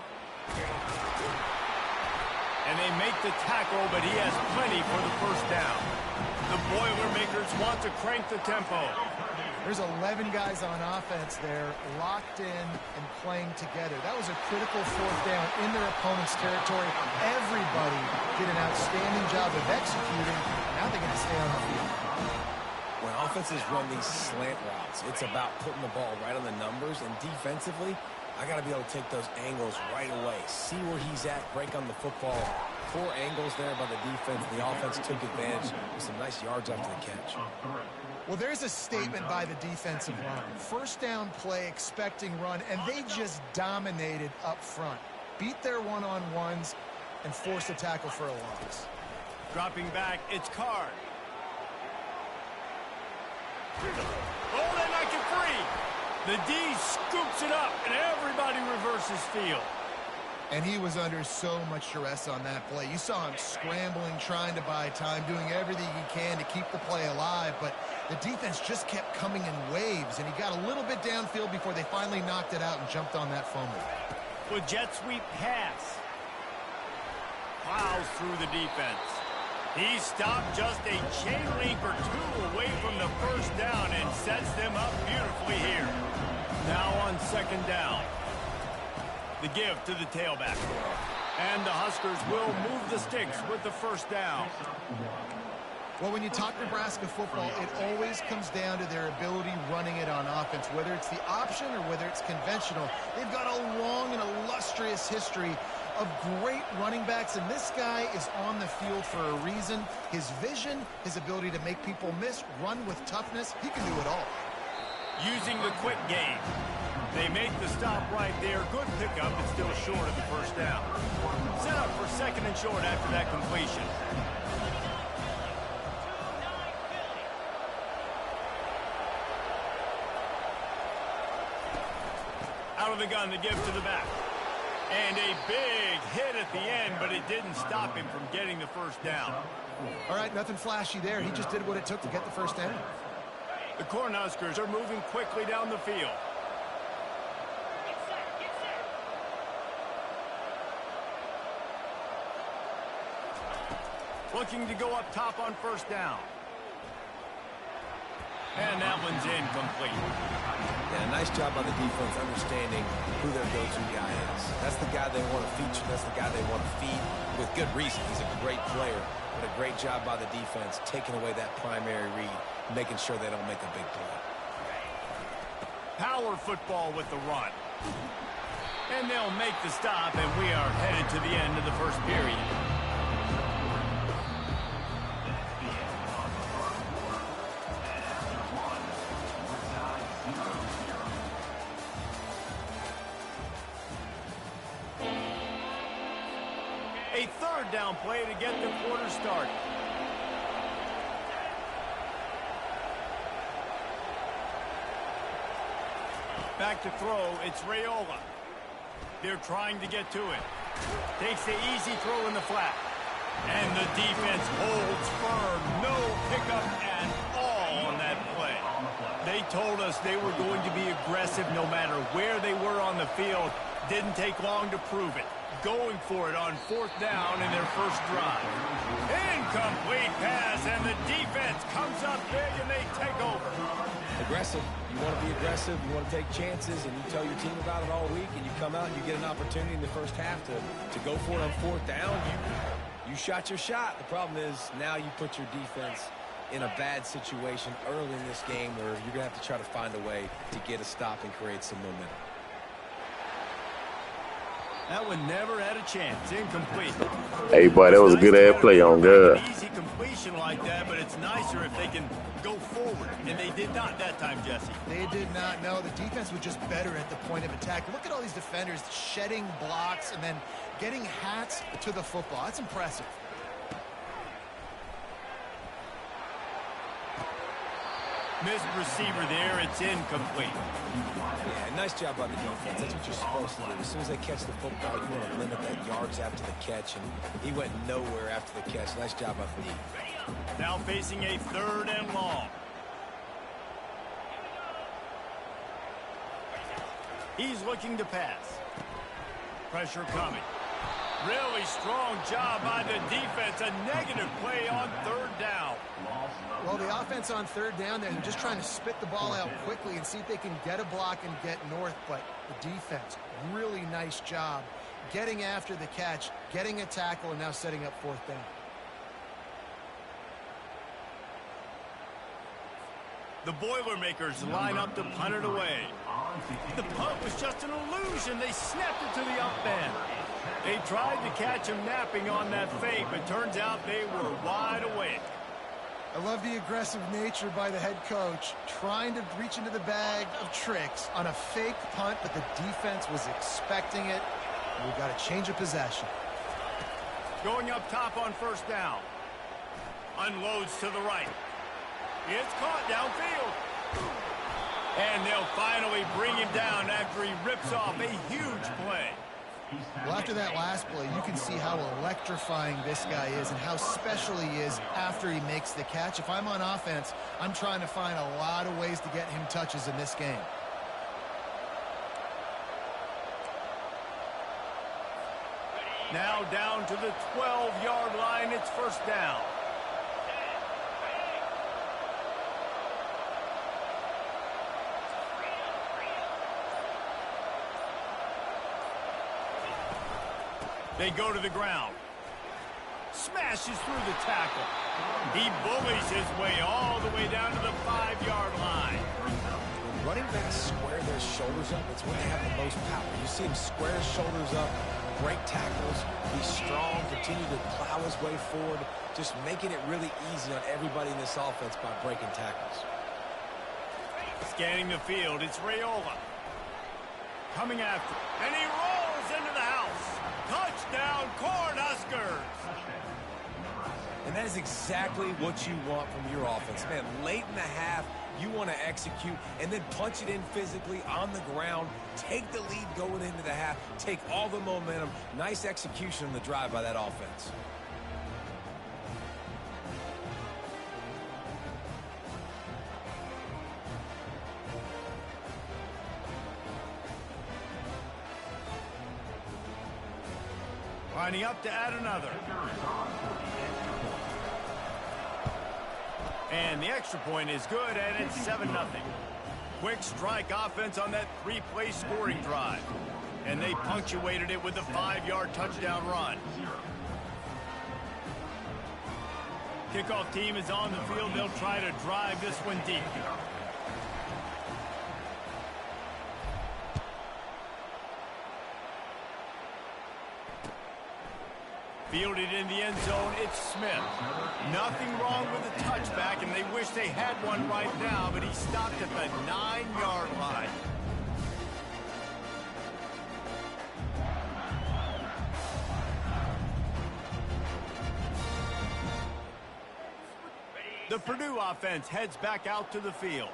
And they make the tackle, but he has plenty for the first down. The Boilermakers want to crank the tempo. There's 11 guys on offense there, locked in and playing together. That was a critical fourth down in their opponent's territory. Everybody did an outstanding job of executing. Now they're going to stay on the field. When offenses run these slant routes, it's about putting the ball right on the numbers, and defensively, I got to be able to take those angles right away. See where he's at, break on the football. 4 angles there by the defense. The offense took advantage with some nice yards after the catch. Well, there's a statement by the defensive line. First down play, expecting run, and they just dominated up front. Beat their one-on-ones and forced a tackle for a loss. Dropping back, it's Card. Oh, they make it free. The D scoops it up, and everybody reverses field. And he was under so much stress on that play. You saw him scrambling, trying to buy time, doing everything he can to keep the play alive, but the defense just kept coming in waves, and he got a little bit downfield before they finally knocked it out and jumped on that fumble. With jet sweep pass. Plows through the defense. He stopped just a chain link or 2 away from the first down and sets them up beautifully here. Now on second down. The give to the tailback. And the Huskers will move the sticks with the first down. Well, when you talk Nebraska football, it always comes down to their ability running it on offense, whether it's the option or whether it's conventional. They've got a long and illustrious history of great running backs, and this guy is on the field for a reason. His vision, his ability to make people miss, run with toughness, he can do it all. Using the quick game. They make the stop right there. Good pickup, but still short of the first down. Set up for second and short after that completion. Out of the gun, the give to the back. And a big hit at the end, but it didn't stop him from getting the first down. All right, nothing flashy there. He just did what it took to get the first down. The Cornhuskers are moving quickly down the field. Looking to go up top on first down. And that one's incomplete. Yeah, nice job by the defense understanding who their go-to guy is. That's the guy they want to feature. That's the guy they want to feed with good reason. He's a great player, but a great job by the defense taking away that primary read, making sure they don't make a big play. Power football with the run. And they'll make the stop, and we are headed to the end of the first period. A third down play to get the quarter started. Back to throw, it's Raiola. They're trying to get to it. Takes the easy throw in the flat. And the defense holds firm. No pickup at all on that play. They told us they were going to be aggressive no matter where they were on the field. Didn't take long to prove it. Going for it on fourth down in their first drive. Incomplete pass, and the defense comes up big, and they take over. Aggressive. You want to be aggressive. You want to take chances, and you tell your team about it all week, and you come out and you get an opportunity in the first half to go for it on fourth down. You shot your shot. The problem is now you put your defense in a bad situation early in this game where you're going to have to try to find a way to get a stop and create some momentum. That one never had a chance. Incomplete. Hey, boy, that was a good-ass play on God. Easy completion like that, but it's nicer if they can go forward. And they did not that time, Jesse. They did not. No, the defense was just better at the point of attack. Look at all these defenders shedding blocks and then getting hats to the football. That's impressive. Missed receiver there. It's incomplete. Yeah, nice job by the defense. That's what you're supposed to do. As soon as they catch the football, you want to limit that yards after the catch, and he went nowhere after the catch. Nice job by the defense. Now facing a third and long. He's looking to pass. Pressure coming. Really strong job by the defense. A negative play on third down. Well, the offense on third down, they're just trying to spit the ball out quickly and see if they can get a block and get north. But the defense, really nice job getting after the catch, getting a tackle, and now setting up fourth down. The Boilermakers line up to punt it away. The punt was just an illusion. They snapped it to the up end. They tried to catch him napping on that fake, but turns out they were wide awake. I love the aggressive nature by the head coach, trying to reach into the bag of tricks on a fake punt, but the defense was expecting it. We've got a change of possession. Going up top on first down. Unloads to the right. It's caught downfield. And they'll finally bring him down after he rips off a huge play. Well, after that last play, you can see how electrifying this guy is and how special he is after he makes the catch. If I'm on offense, I'm trying to find a lot of ways to get him touches in this game. Now down to the 12-yard line. It's first down. They go to the ground. Smashes through the tackle. He bullies his way all the way down to the 5-yard line. When running backs square their shoulders up, it's when they have the most power. You see him square his shoulders up, break tackles, be strong, continue to plow his way forward, just making it really easy on everybody in this offense by breaking tackles. Scanning the field, it's Raiola. Coming after, and he rolls into the house. Touchdown, Cornhuskers! And that is exactly what you want from your offense. Man, late in the half, you want to execute and then punch it in physically on the ground, take the lead going into the half, take all the momentum. Nice execution on the drive by that offense. Lining up to add another. And the extra point is good, and it's 7-0. Quick strike offense on that 3-play scoring drive. And they punctuated it with a 5-yard touchdown run. Kickoff team is on the field. They'll try to drive this one deep. Fielded in the end zone, it's Smith. Nothing wrong with the touchback, and they wish they had one right now, but he stopped at the 9-yard line. The Purdue offense heads back out to the field.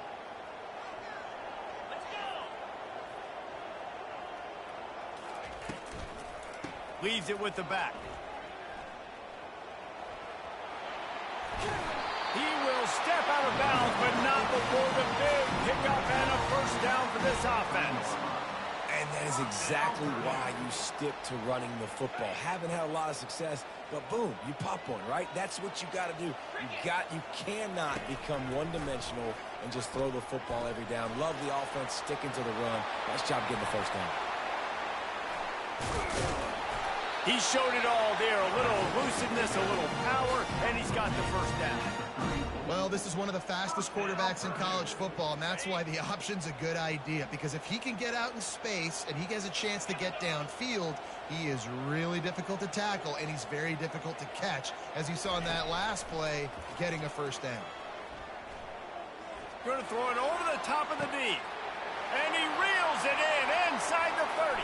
Leaves it with the back. He will step out of bounds, but not before the big pickup and a first down for this offense. And that is exactly why you stick to running the football. Haven't had a lot of success, but boom, you pop one, right? That's what you got to do. You cannot become one-dimensional and just throw the football every down. Love the offense, sticking to the run. Nice job getting the first down. He showed it all there. A little elusiveness, a little power, and he's got the first down. Well, this is one of the fastest quarterbacks in college football, and that's why the option's a good idea. Because if he can get out in space and he has a chance to get downfield, he is really difficult to tackle, and he's very difficult to catch. As you saw in that last play, getting a first down. Going to throw it over the top of the D. And he reels it in inside the 30.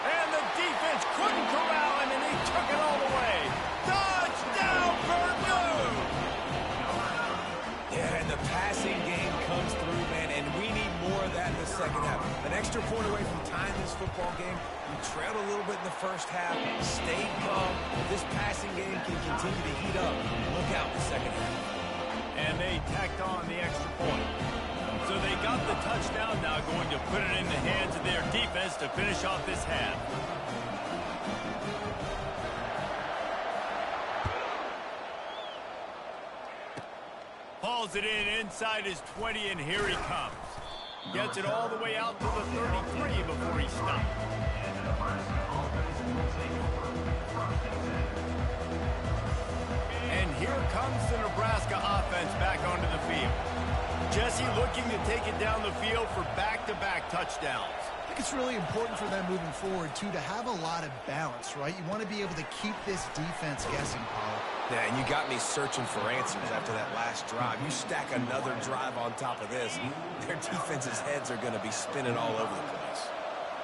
And the defense couldn't corral him, and he took it all the way. Touchdown, Purdue! Yeah, and the passing game comes through, man, and we need more of that in the second half. An extra point away from tying this football game. You trailed a little bit in the first half, stayed calm. This passing game can continue to heat up. Look out in the second half. And they tacked on the extra point. So they got the touchdown, now going to put it in the hands of their defense to finish off this half. Hauls it in inside his 20, and here he comes. Gets it all the way out to the 33 before he stops. And here comes the Nebraska offense back onto the field. Jesse looking to take it down the field for back-to-back touchdowns. I think it's really important for them moving forward, too, to have a lot of balance, right? You want to be able to keep this defense guessing, Paul. Yeah, and you got me searching for answers after that last drive. You stack another drive on top of this, their defense's heads are going to be spinning all over the place.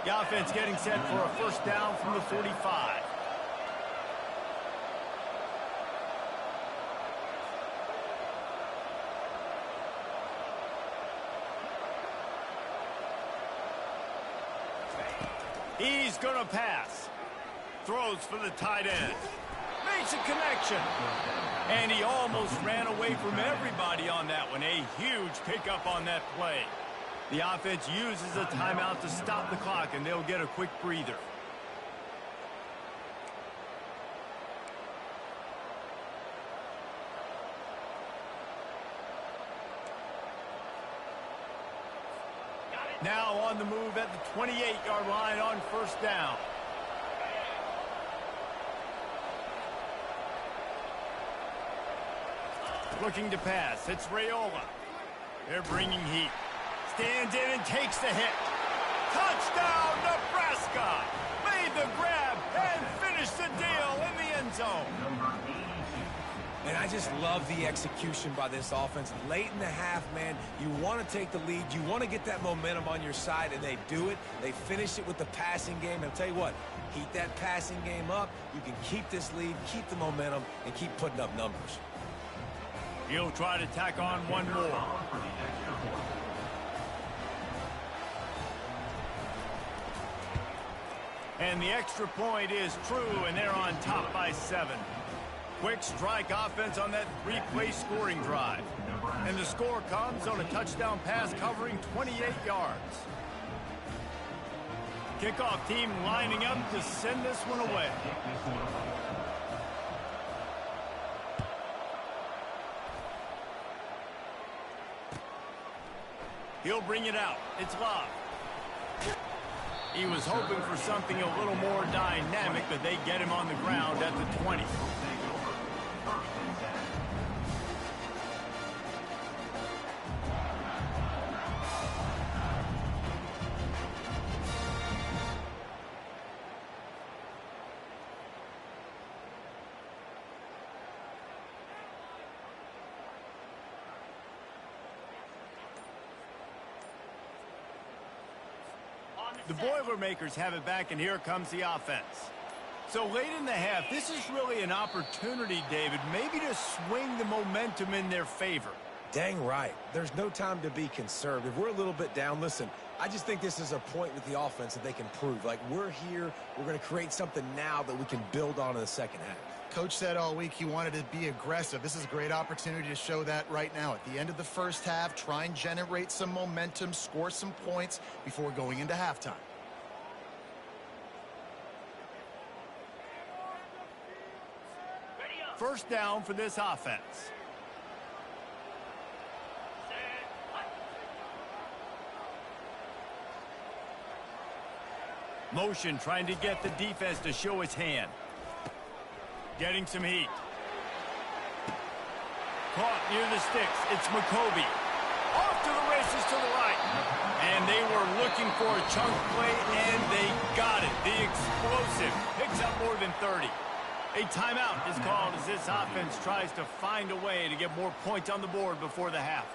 The offense getting set for a first down from the 45. He's going to pass. Throws for the tight end. Makes a connection. And he almost ran away from everybody on that one. A huge pickup on that play. The offense uses a timeout to stop the clock, and they'll get a quick breather. Now on the move at the 28-yard line on first down. Looking to pass. It's Raiola. They're bringing heat. Stands in and takes the hit. Touchdown, Nebraska! Made the grab and finished the deal in the end zone. And I just love the execution by this offense. Late in the half, man, you want to take the lead. You want to get that momentum on your side, and they do it. They finish it with the passing game. I'll tell you what, Heat that passing game up. You can keep this lead, keep the momentum, and keep putting up numbers. He'll try to tack on one more. And the extra point is true, and they're on top by 7. Quick strike offense on that 3-play scoring drive. And the score comes on a touchdown pass covering 28 yards. Kickoff team lining up to send this one away. He'll bring it out. It's Love. He was hoping for something a little more dynamic, but they get him on the ground at the 20. The Boilermakers have it back, and here comes the offense. So late in the half, this is really an opportunity, David, maybe to swing the momentum in their favor. Dang right. There's no time to be conservative. We're a little bit down. Listen, I just think this is a point with the offense that they can prove. Like, we're here, we're going to create something now that we can build on in the second half. Coach said all week he wanted to be aggressive. This is a great opportunity to show that right now. At the end of the first half, try and generate some momentum, score some points before going into halftime. First down for this offense. Motion trying to get the defense to show its hand. Getting some heat. Caught near the sticks. It's McCoby. Off to the races to the right. And they were looking for a chunk play, and they got it. The explosive picks up more than 30. A timeout is called as this offense tries to find a way to get more points on the board before the half.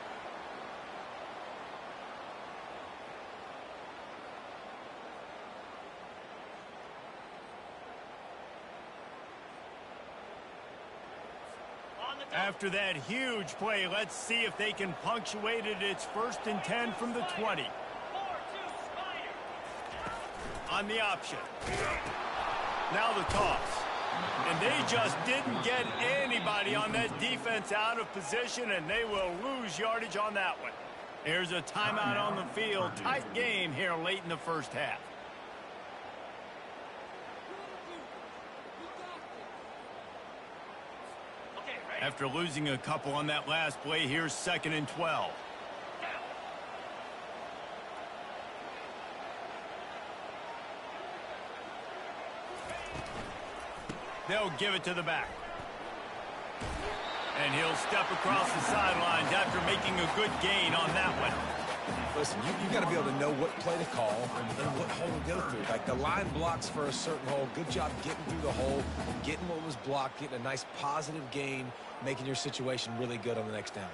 After that huge play, let's see if they can punctuate it. It's 1st and 10 from the 20. On the option. Now the toss. And they just didn't get anybody on that defense out of position, and they will lose yardage on that one. Here's a timeout on the field. Tight game here late in the first half. After losing a couple on that last play, here's 2nd and 12. They'll give it to the back. And he'll step across the sidelines after making a good gain on that one. Listen, you got to be able to know what play to call and what hole to go through. Like, the line blocks for a certain hole. Good job getting through the hole, getting what was blocked, getting a nice positive gain, making your situation really good on the next down.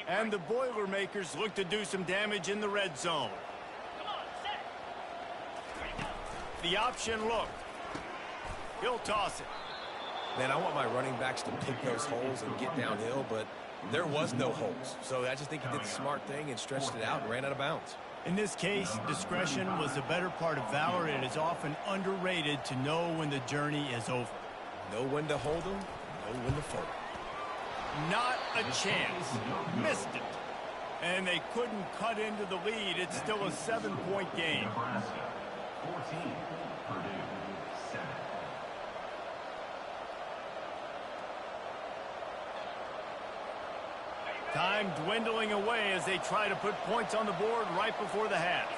And the Boilermakers look to do some damage in the red zone. The option look. He'll toss it. Man, I want my running backs to pick those holes and get downhill, but there was no holes. So I just think he did the smart thing and stretched it out and ran out of bounds. In this case, discretion was the better part of valor. It is often underrated to know when the journey is over. Know when to hold them, know when to fold. Not a chance. Missed it. And they couldn't cut into the lead. It's still a 7-point game. 14, Purdue 7. Time dwindling away as they try to put points on the board right before the half.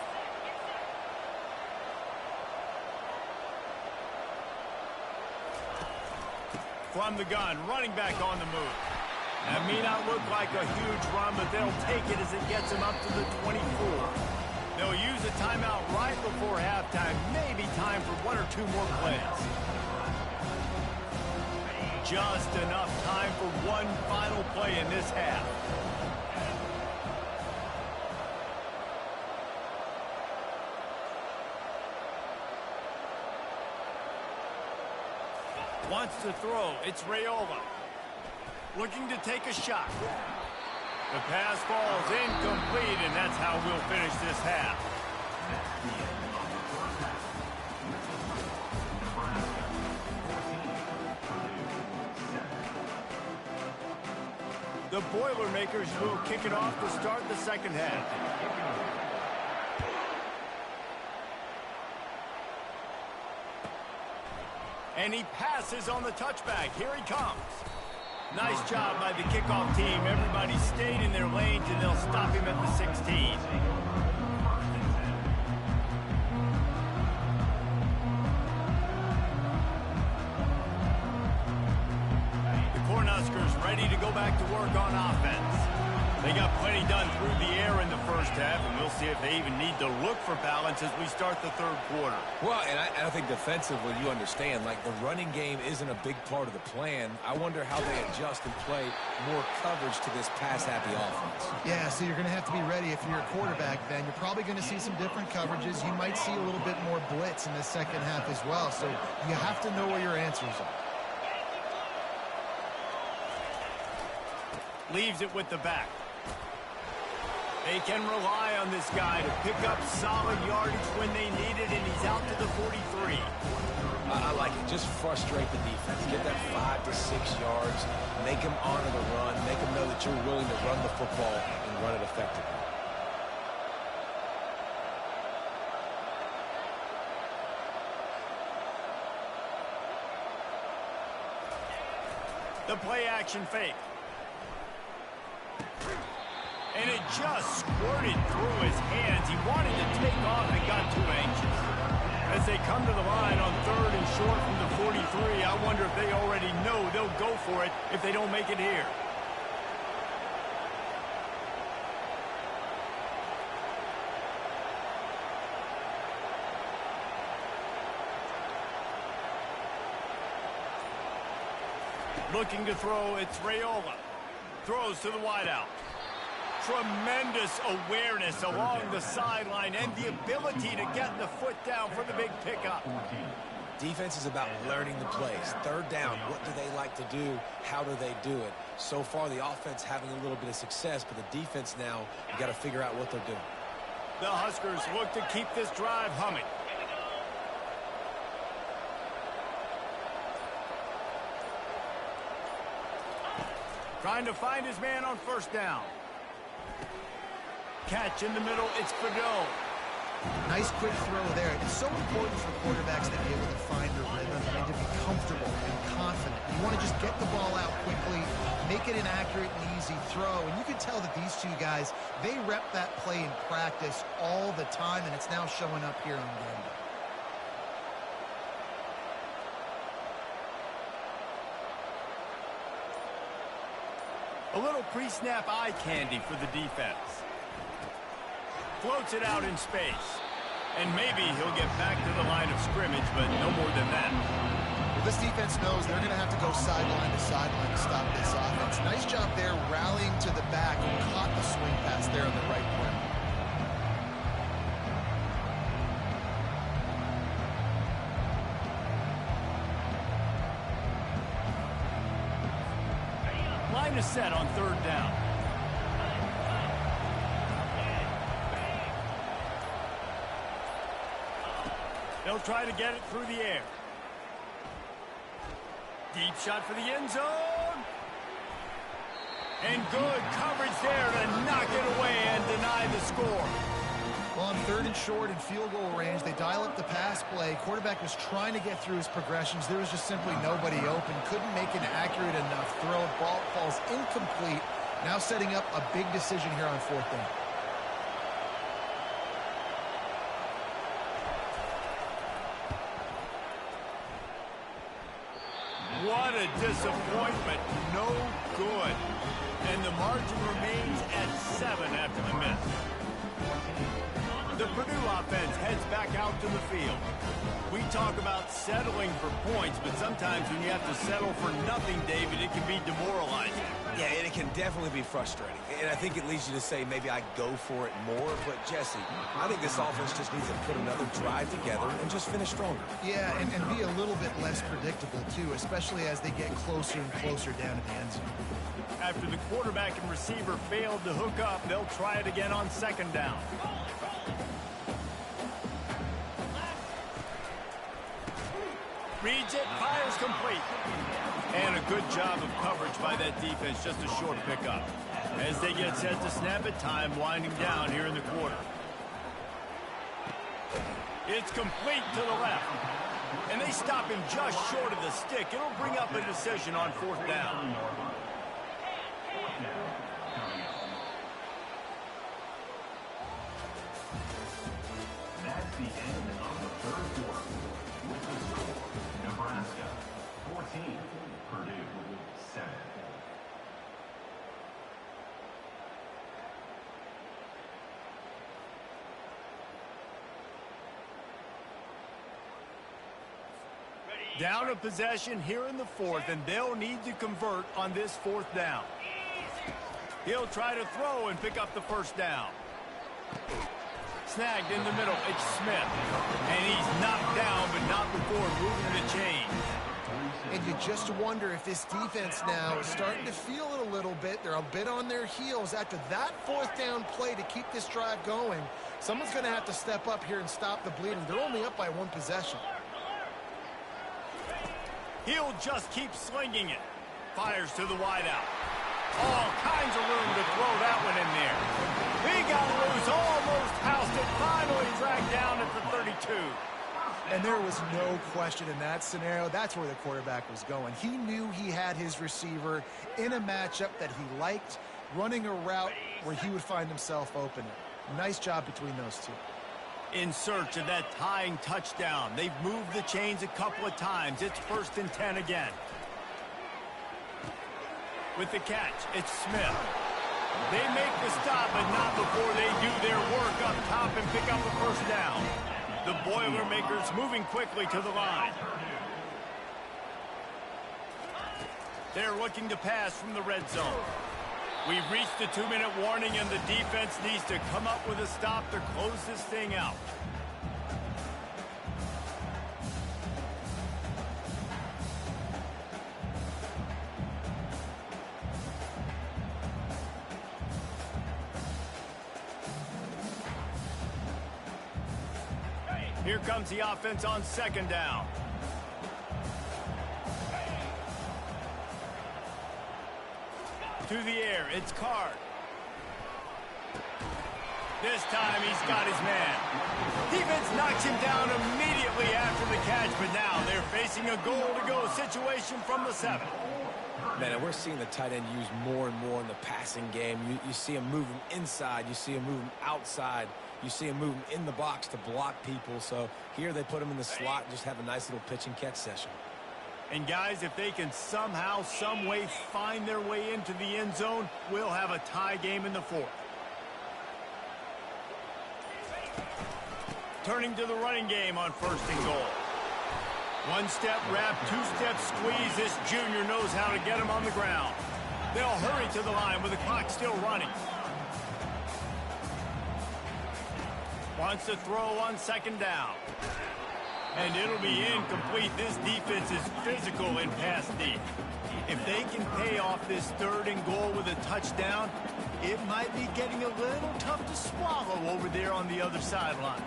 From the gun, running back on the move. That may not look like a huge run, but they'll take it as it gets them up to the 24. They'll use a timeout right before halftime. Maybe time for 1 or 2 more plays. Just enough time for one final play in this half. Wants to throw. It's Raiola. Looking to take a shot. The pass falls incomplete, and that's how we'll finish this half. The Boilermakers will kick it off to start the second half. And he passes on the touchback. Here he comes. Nice job by the kickoff team. Everybody stayed in their lanes, and they'll stop him at the 16. The Cornhuskers ready to go back to work on offense. They got plenty done through the air in the first half, and we'll see if they even need to look for balance as we start the third quarter. Well, and I think defensively, you understand, like the running game isn't a big part of the plan. I wonder how they adjust and play more coverage to this pass-happy offense. Yeah, so you're going to have to be ready if you're a quarterback then. You're probably going to see some different coverages. You might see a little bit more blitz in the second half as well, so you have to know where your answers are. Leaves it with the back. They can rely on this guy to pick up solid yardage when they need it, and he's out to the 43. I like it. Just frustrate the defense. Get that 5 to 6 yards. Make them honor the run. Make them know that you're willing to run the football and run it effectively. The play action fake. And it just squirted through his hands. He wanted to take off and got too anxious. As they come to the line on 3rd and short from the 43, I wonder if they already know they'll go for it if they don't make it here. Looking to throw, it's Raiola. Throws to the wideout. Tremendous awareness along the sideline and the ability to get the foot down for the big pickup. Defense is about learning the plays. 3rd down, what do they like to do? How do they do it? So far, the offense having a little bit of success, but the defense now, you got to figure out what they're doing. The Huskers look to keep this drive humming. Trying to find his man on 1st down. Catch in the middle, it's Fidel. Nice quick throw there. It's so important for quarterbacks to be able to find their rhythm and to be comfortable and confident. You want to just get the ball out quickly, make it an accurate and easy throw. And you can tell that these two guys, they rep that play in practice all the time, and it's now showing up here on game day. A little pre-snap eye candy for the defense. Floats it out in space. And maybe he'll get back to the line of scrimmage, but no more than that. Well, this defense knows they're going to have to go sideline to sideline to stop this offense. Nice job there rallying to the back and caught the swing pass there on the right point. Line is set on 3rd down. They'll try to get it through the air. Deep shot for the end zone. And good coverage there to knock it away and deny the score. Well, on 3rd and short and field goal range, they dial up the pass play. Quarterback was trying to get through his progressions. There was just simply nobody open. Couldn't make an accurate enough throw. Ball falls incomplete. Now setting up a big decision here on 4th down. What a disappointment. No good. And the margin remains at 7 after the miss. The Purdue offense heads back out to the field. We talk about settling for points, but sometimes when you have to settle for nothing, David, it can be demoralizing. Yeah, and it can definitely be frustrating. And I think it leads you to say maybe I go for it more. But, Jesse, I think this offense just needs to put another drive together and just finish stronger. Yeah, and be a little bit less predictable, too, especially as they get closer and closer down to the end zone. After the quarterback and receiver failed to hook up, they'll try it again on second down. Reads it, fires complete. And a good job of coverage by that defense, just a short pickup. As they get set to snap it, time winding down here in the quarter. It's complete to the left. And they stop him just short of the stick. It'll bring up a decision on fourth down. That's the end of the third quarter. With the score, Nebraska 14, Purdue 7. Down a possession here in the fourth, and they'll need to convert on this fourth down. He'll try to throw and pick up the first down. Snagged in the middle, it's Smith. And he's knocked down, but not before moving the chains. And you just wonder if this defense now is starting to feel it a little bit. They're a bit on their heels after that fourth down play to keep this drive going. Someone's going to have to step up here and stop the bleeding. They're only up by one possession. He'll just keep slinging it. Fires to the wideout. All kinds of room to throw that one in there. He got loose, almost housed it, finally dragged down at the 32. And there was no question in that scenario. That's where the quarterback was going. He knew he had his receiver in a matchup that he liked, running a route where he would find himself open. Nice job between those two. In search of that tying touchdown. They've moved the chains a couple of times. It's 1st and 10 again. With the catch, it's Smith. They make the stop, but not before they do their work up top and pick up a first down. The Boilermakers moving quickly to the line. They're looking to pass from the red zone. We've reached the 2-minute warning, and the defense needs to come up with a stop to close this thing out. Here comes the offense on second down. To the air, it's Card. This time he's got his man. Defense knocks him down immediately after the catch, but now they're facing a goal-to-go situation from the 7. Man, and we're seeing the tight end used more and more in the passing game. You see him moving inside. You see him moving outside. You see him moving in the box to block people. So here they put him in the slot and just have a nice little pitch and catch session. And guys, if they can somehow, some way find their way into the end zone, we'll have a tie game in the 4th. Turning to the running game on 1st and goal. One-step wrap, two-step squeeze. This junior knows how to get him on the ground. They'll hurry to the line with the clock still running. Wants to throw on second down. And it'll be incomplete. This defense is physical in pass deep. If they can pay off this 3rd and goal with a touchdown, it might be getting a little tough to swallow over there on the other sideline.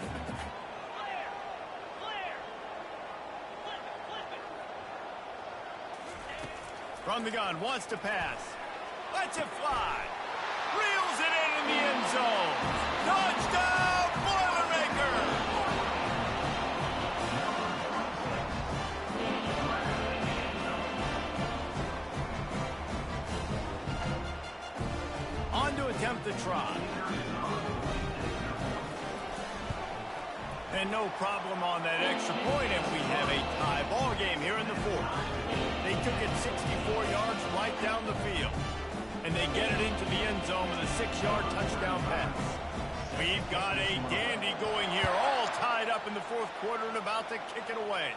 From the gun, wants to pass. Lets it fly. Reels it in the end zone. Touchdown, Boilermaker! On to attempt the try. And no problem on that extra point if we have a tie ball game here in the 4th. They took it 64 yards right down the field. And they get it into the end zone with a 6-yard touchdown pass. We've got a dandy going here, all tied up in the fourth quarter and about to kick it away.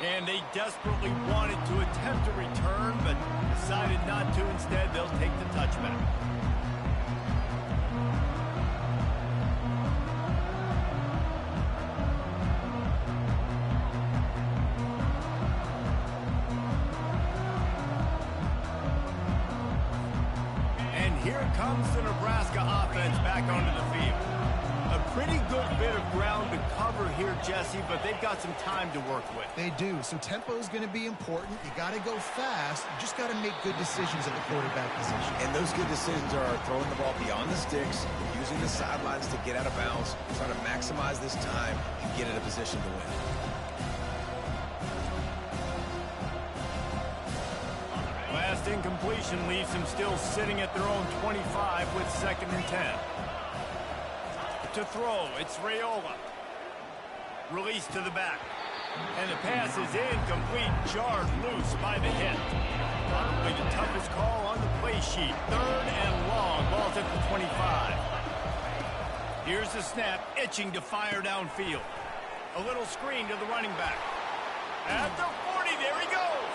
And they desperately wanted to attempt a return, but decided not to. Instead, they'll take the touchback. And here comes the Nebraska offense back onto the field. A pretty good bit of ground to cover here, Jesse, but they've got some time to work with. They do. So tempo is going to be important. You got to go fast. You just got to make good decisions at the quarterback position. And those good decisions are throwing the ball beyond the sticks, using the sidelines to get out of bounds, trying to maximize this time and get in a position to win. Last incompletion leaves them still sitting at their own 25 with 2nd and 10. To throw, it's Raiola. Release to the back. And the pass is incomplete, jarred loose by the hit. Probably the toughest call on the play sheet. 3rd and long, ball's at the 25. Here's the snap, itching to fire downfield. A little screen to the running back. At the 40, there he goes.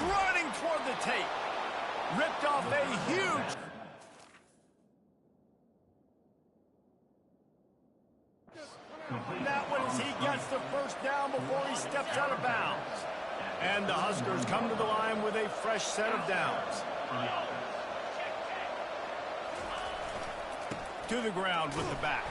Running toward the tape. Ripped off a huge... That one as he gets the first down before he steps out of bounds. And the Huskers come to the line with a fresh set of downs. To the ground with the back.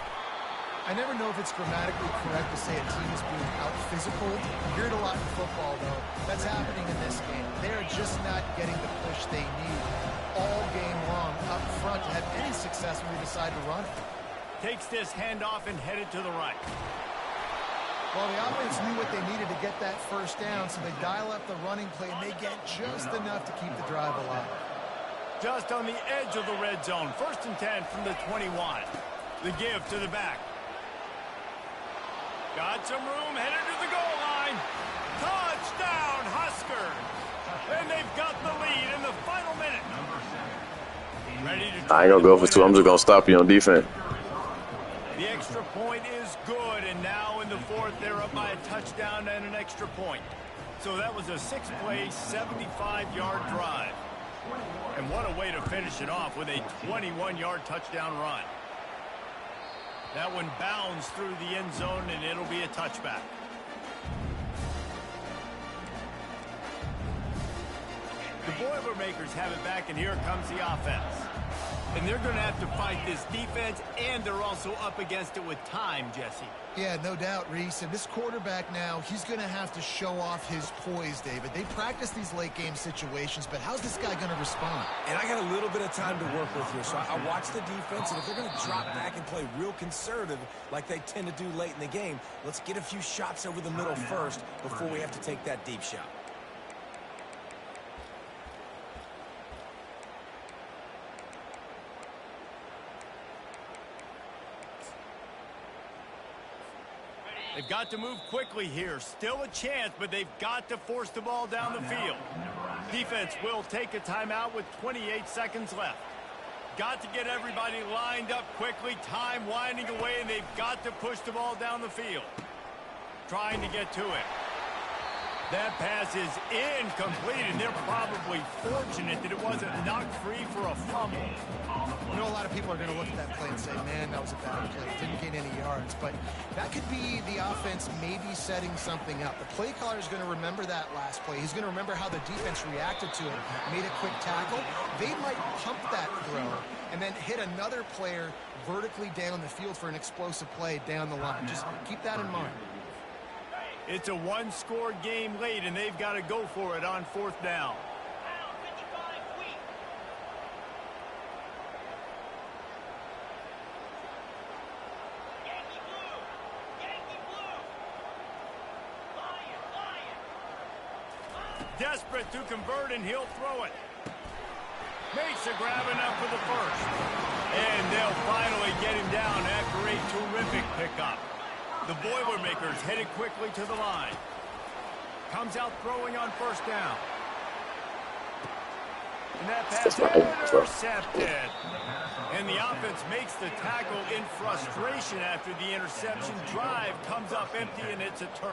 I never know if it's grammatically correct to say a team is being out-physical. You hear it a lot in football, though. That's happening in this game. They're just not getting the push they need all game long up front to have any success when they decide to run it. Takes this handoff and headed to the right. Well, the offense knew what they needed to get that first down, so they dial up the running play, and they get just enough to keep the drive alive. Just on the edge of the red zone. 1st and 10 from the 21. The give to the back. Got some room, headed to the goal line. Touchdown, Huskers! And they've got the lead in the final minute. Ready to I ain't gonna go for 2. I'm just gonna stop you on defense. The extra point is good, and now in the 4th, they're up by a touchdown and an extra point. So that was a 6-play, 75-yard drive. And what a way to finish it off with a 21-yard touchdown run. That one bounds through the end zone, and it'll be a touchback. The Boilermakers have it back, and here comes the offense. And they're going to have to fight this defense, and they're also up against it with time, Jesse. Yeah, no doubt, Reese. And this quarterback now, he's going to have to show off his poise, David. They practice these late-game situations, but how's this guy going to respond? And I got a little bit of time to work with here, so I watch the defense, and if they're going to drop back and play real conservative like they tend to do late in the game, let's get a few shots over the middle first before we have to take that deep shot. They've got to move quickly here. Still a chance, but they've got to force the ball down the field. Defense will take a timeout with 28 seconds left. Got to get everybody lined up quickly. Time winding away, and they've got to push the ball down the field. Trying to get to it. That pass is incomplete, and they're probably fortunate that it wasn't knocked free for a fumble. You know, a lot of people are going to look at that play and say, man, that was a bad play. Didn't gain any yards. But that could be the offense maybe setting something up. The play caller is going to remember that last play. He's going to remember how the defense reacted to it, made a quick tackle. They might pump that throw and then hit another player vertically down the field for an explosive play down the line. Just keep that in mind. It's a one-score game late, and they've got to go for it on 4th down. Desperate to convert, and he'll throw it. Makes a grab enough for the first. And they'll finally get him down after a terrific pickup. The Boilermakers headed quickly to the line. Comes out throwing on 1st down. And that pass That's my aim as well. intercepted. And the offense makes the tackle in frustration after the interception. Drive comes up empty, and it's a turn.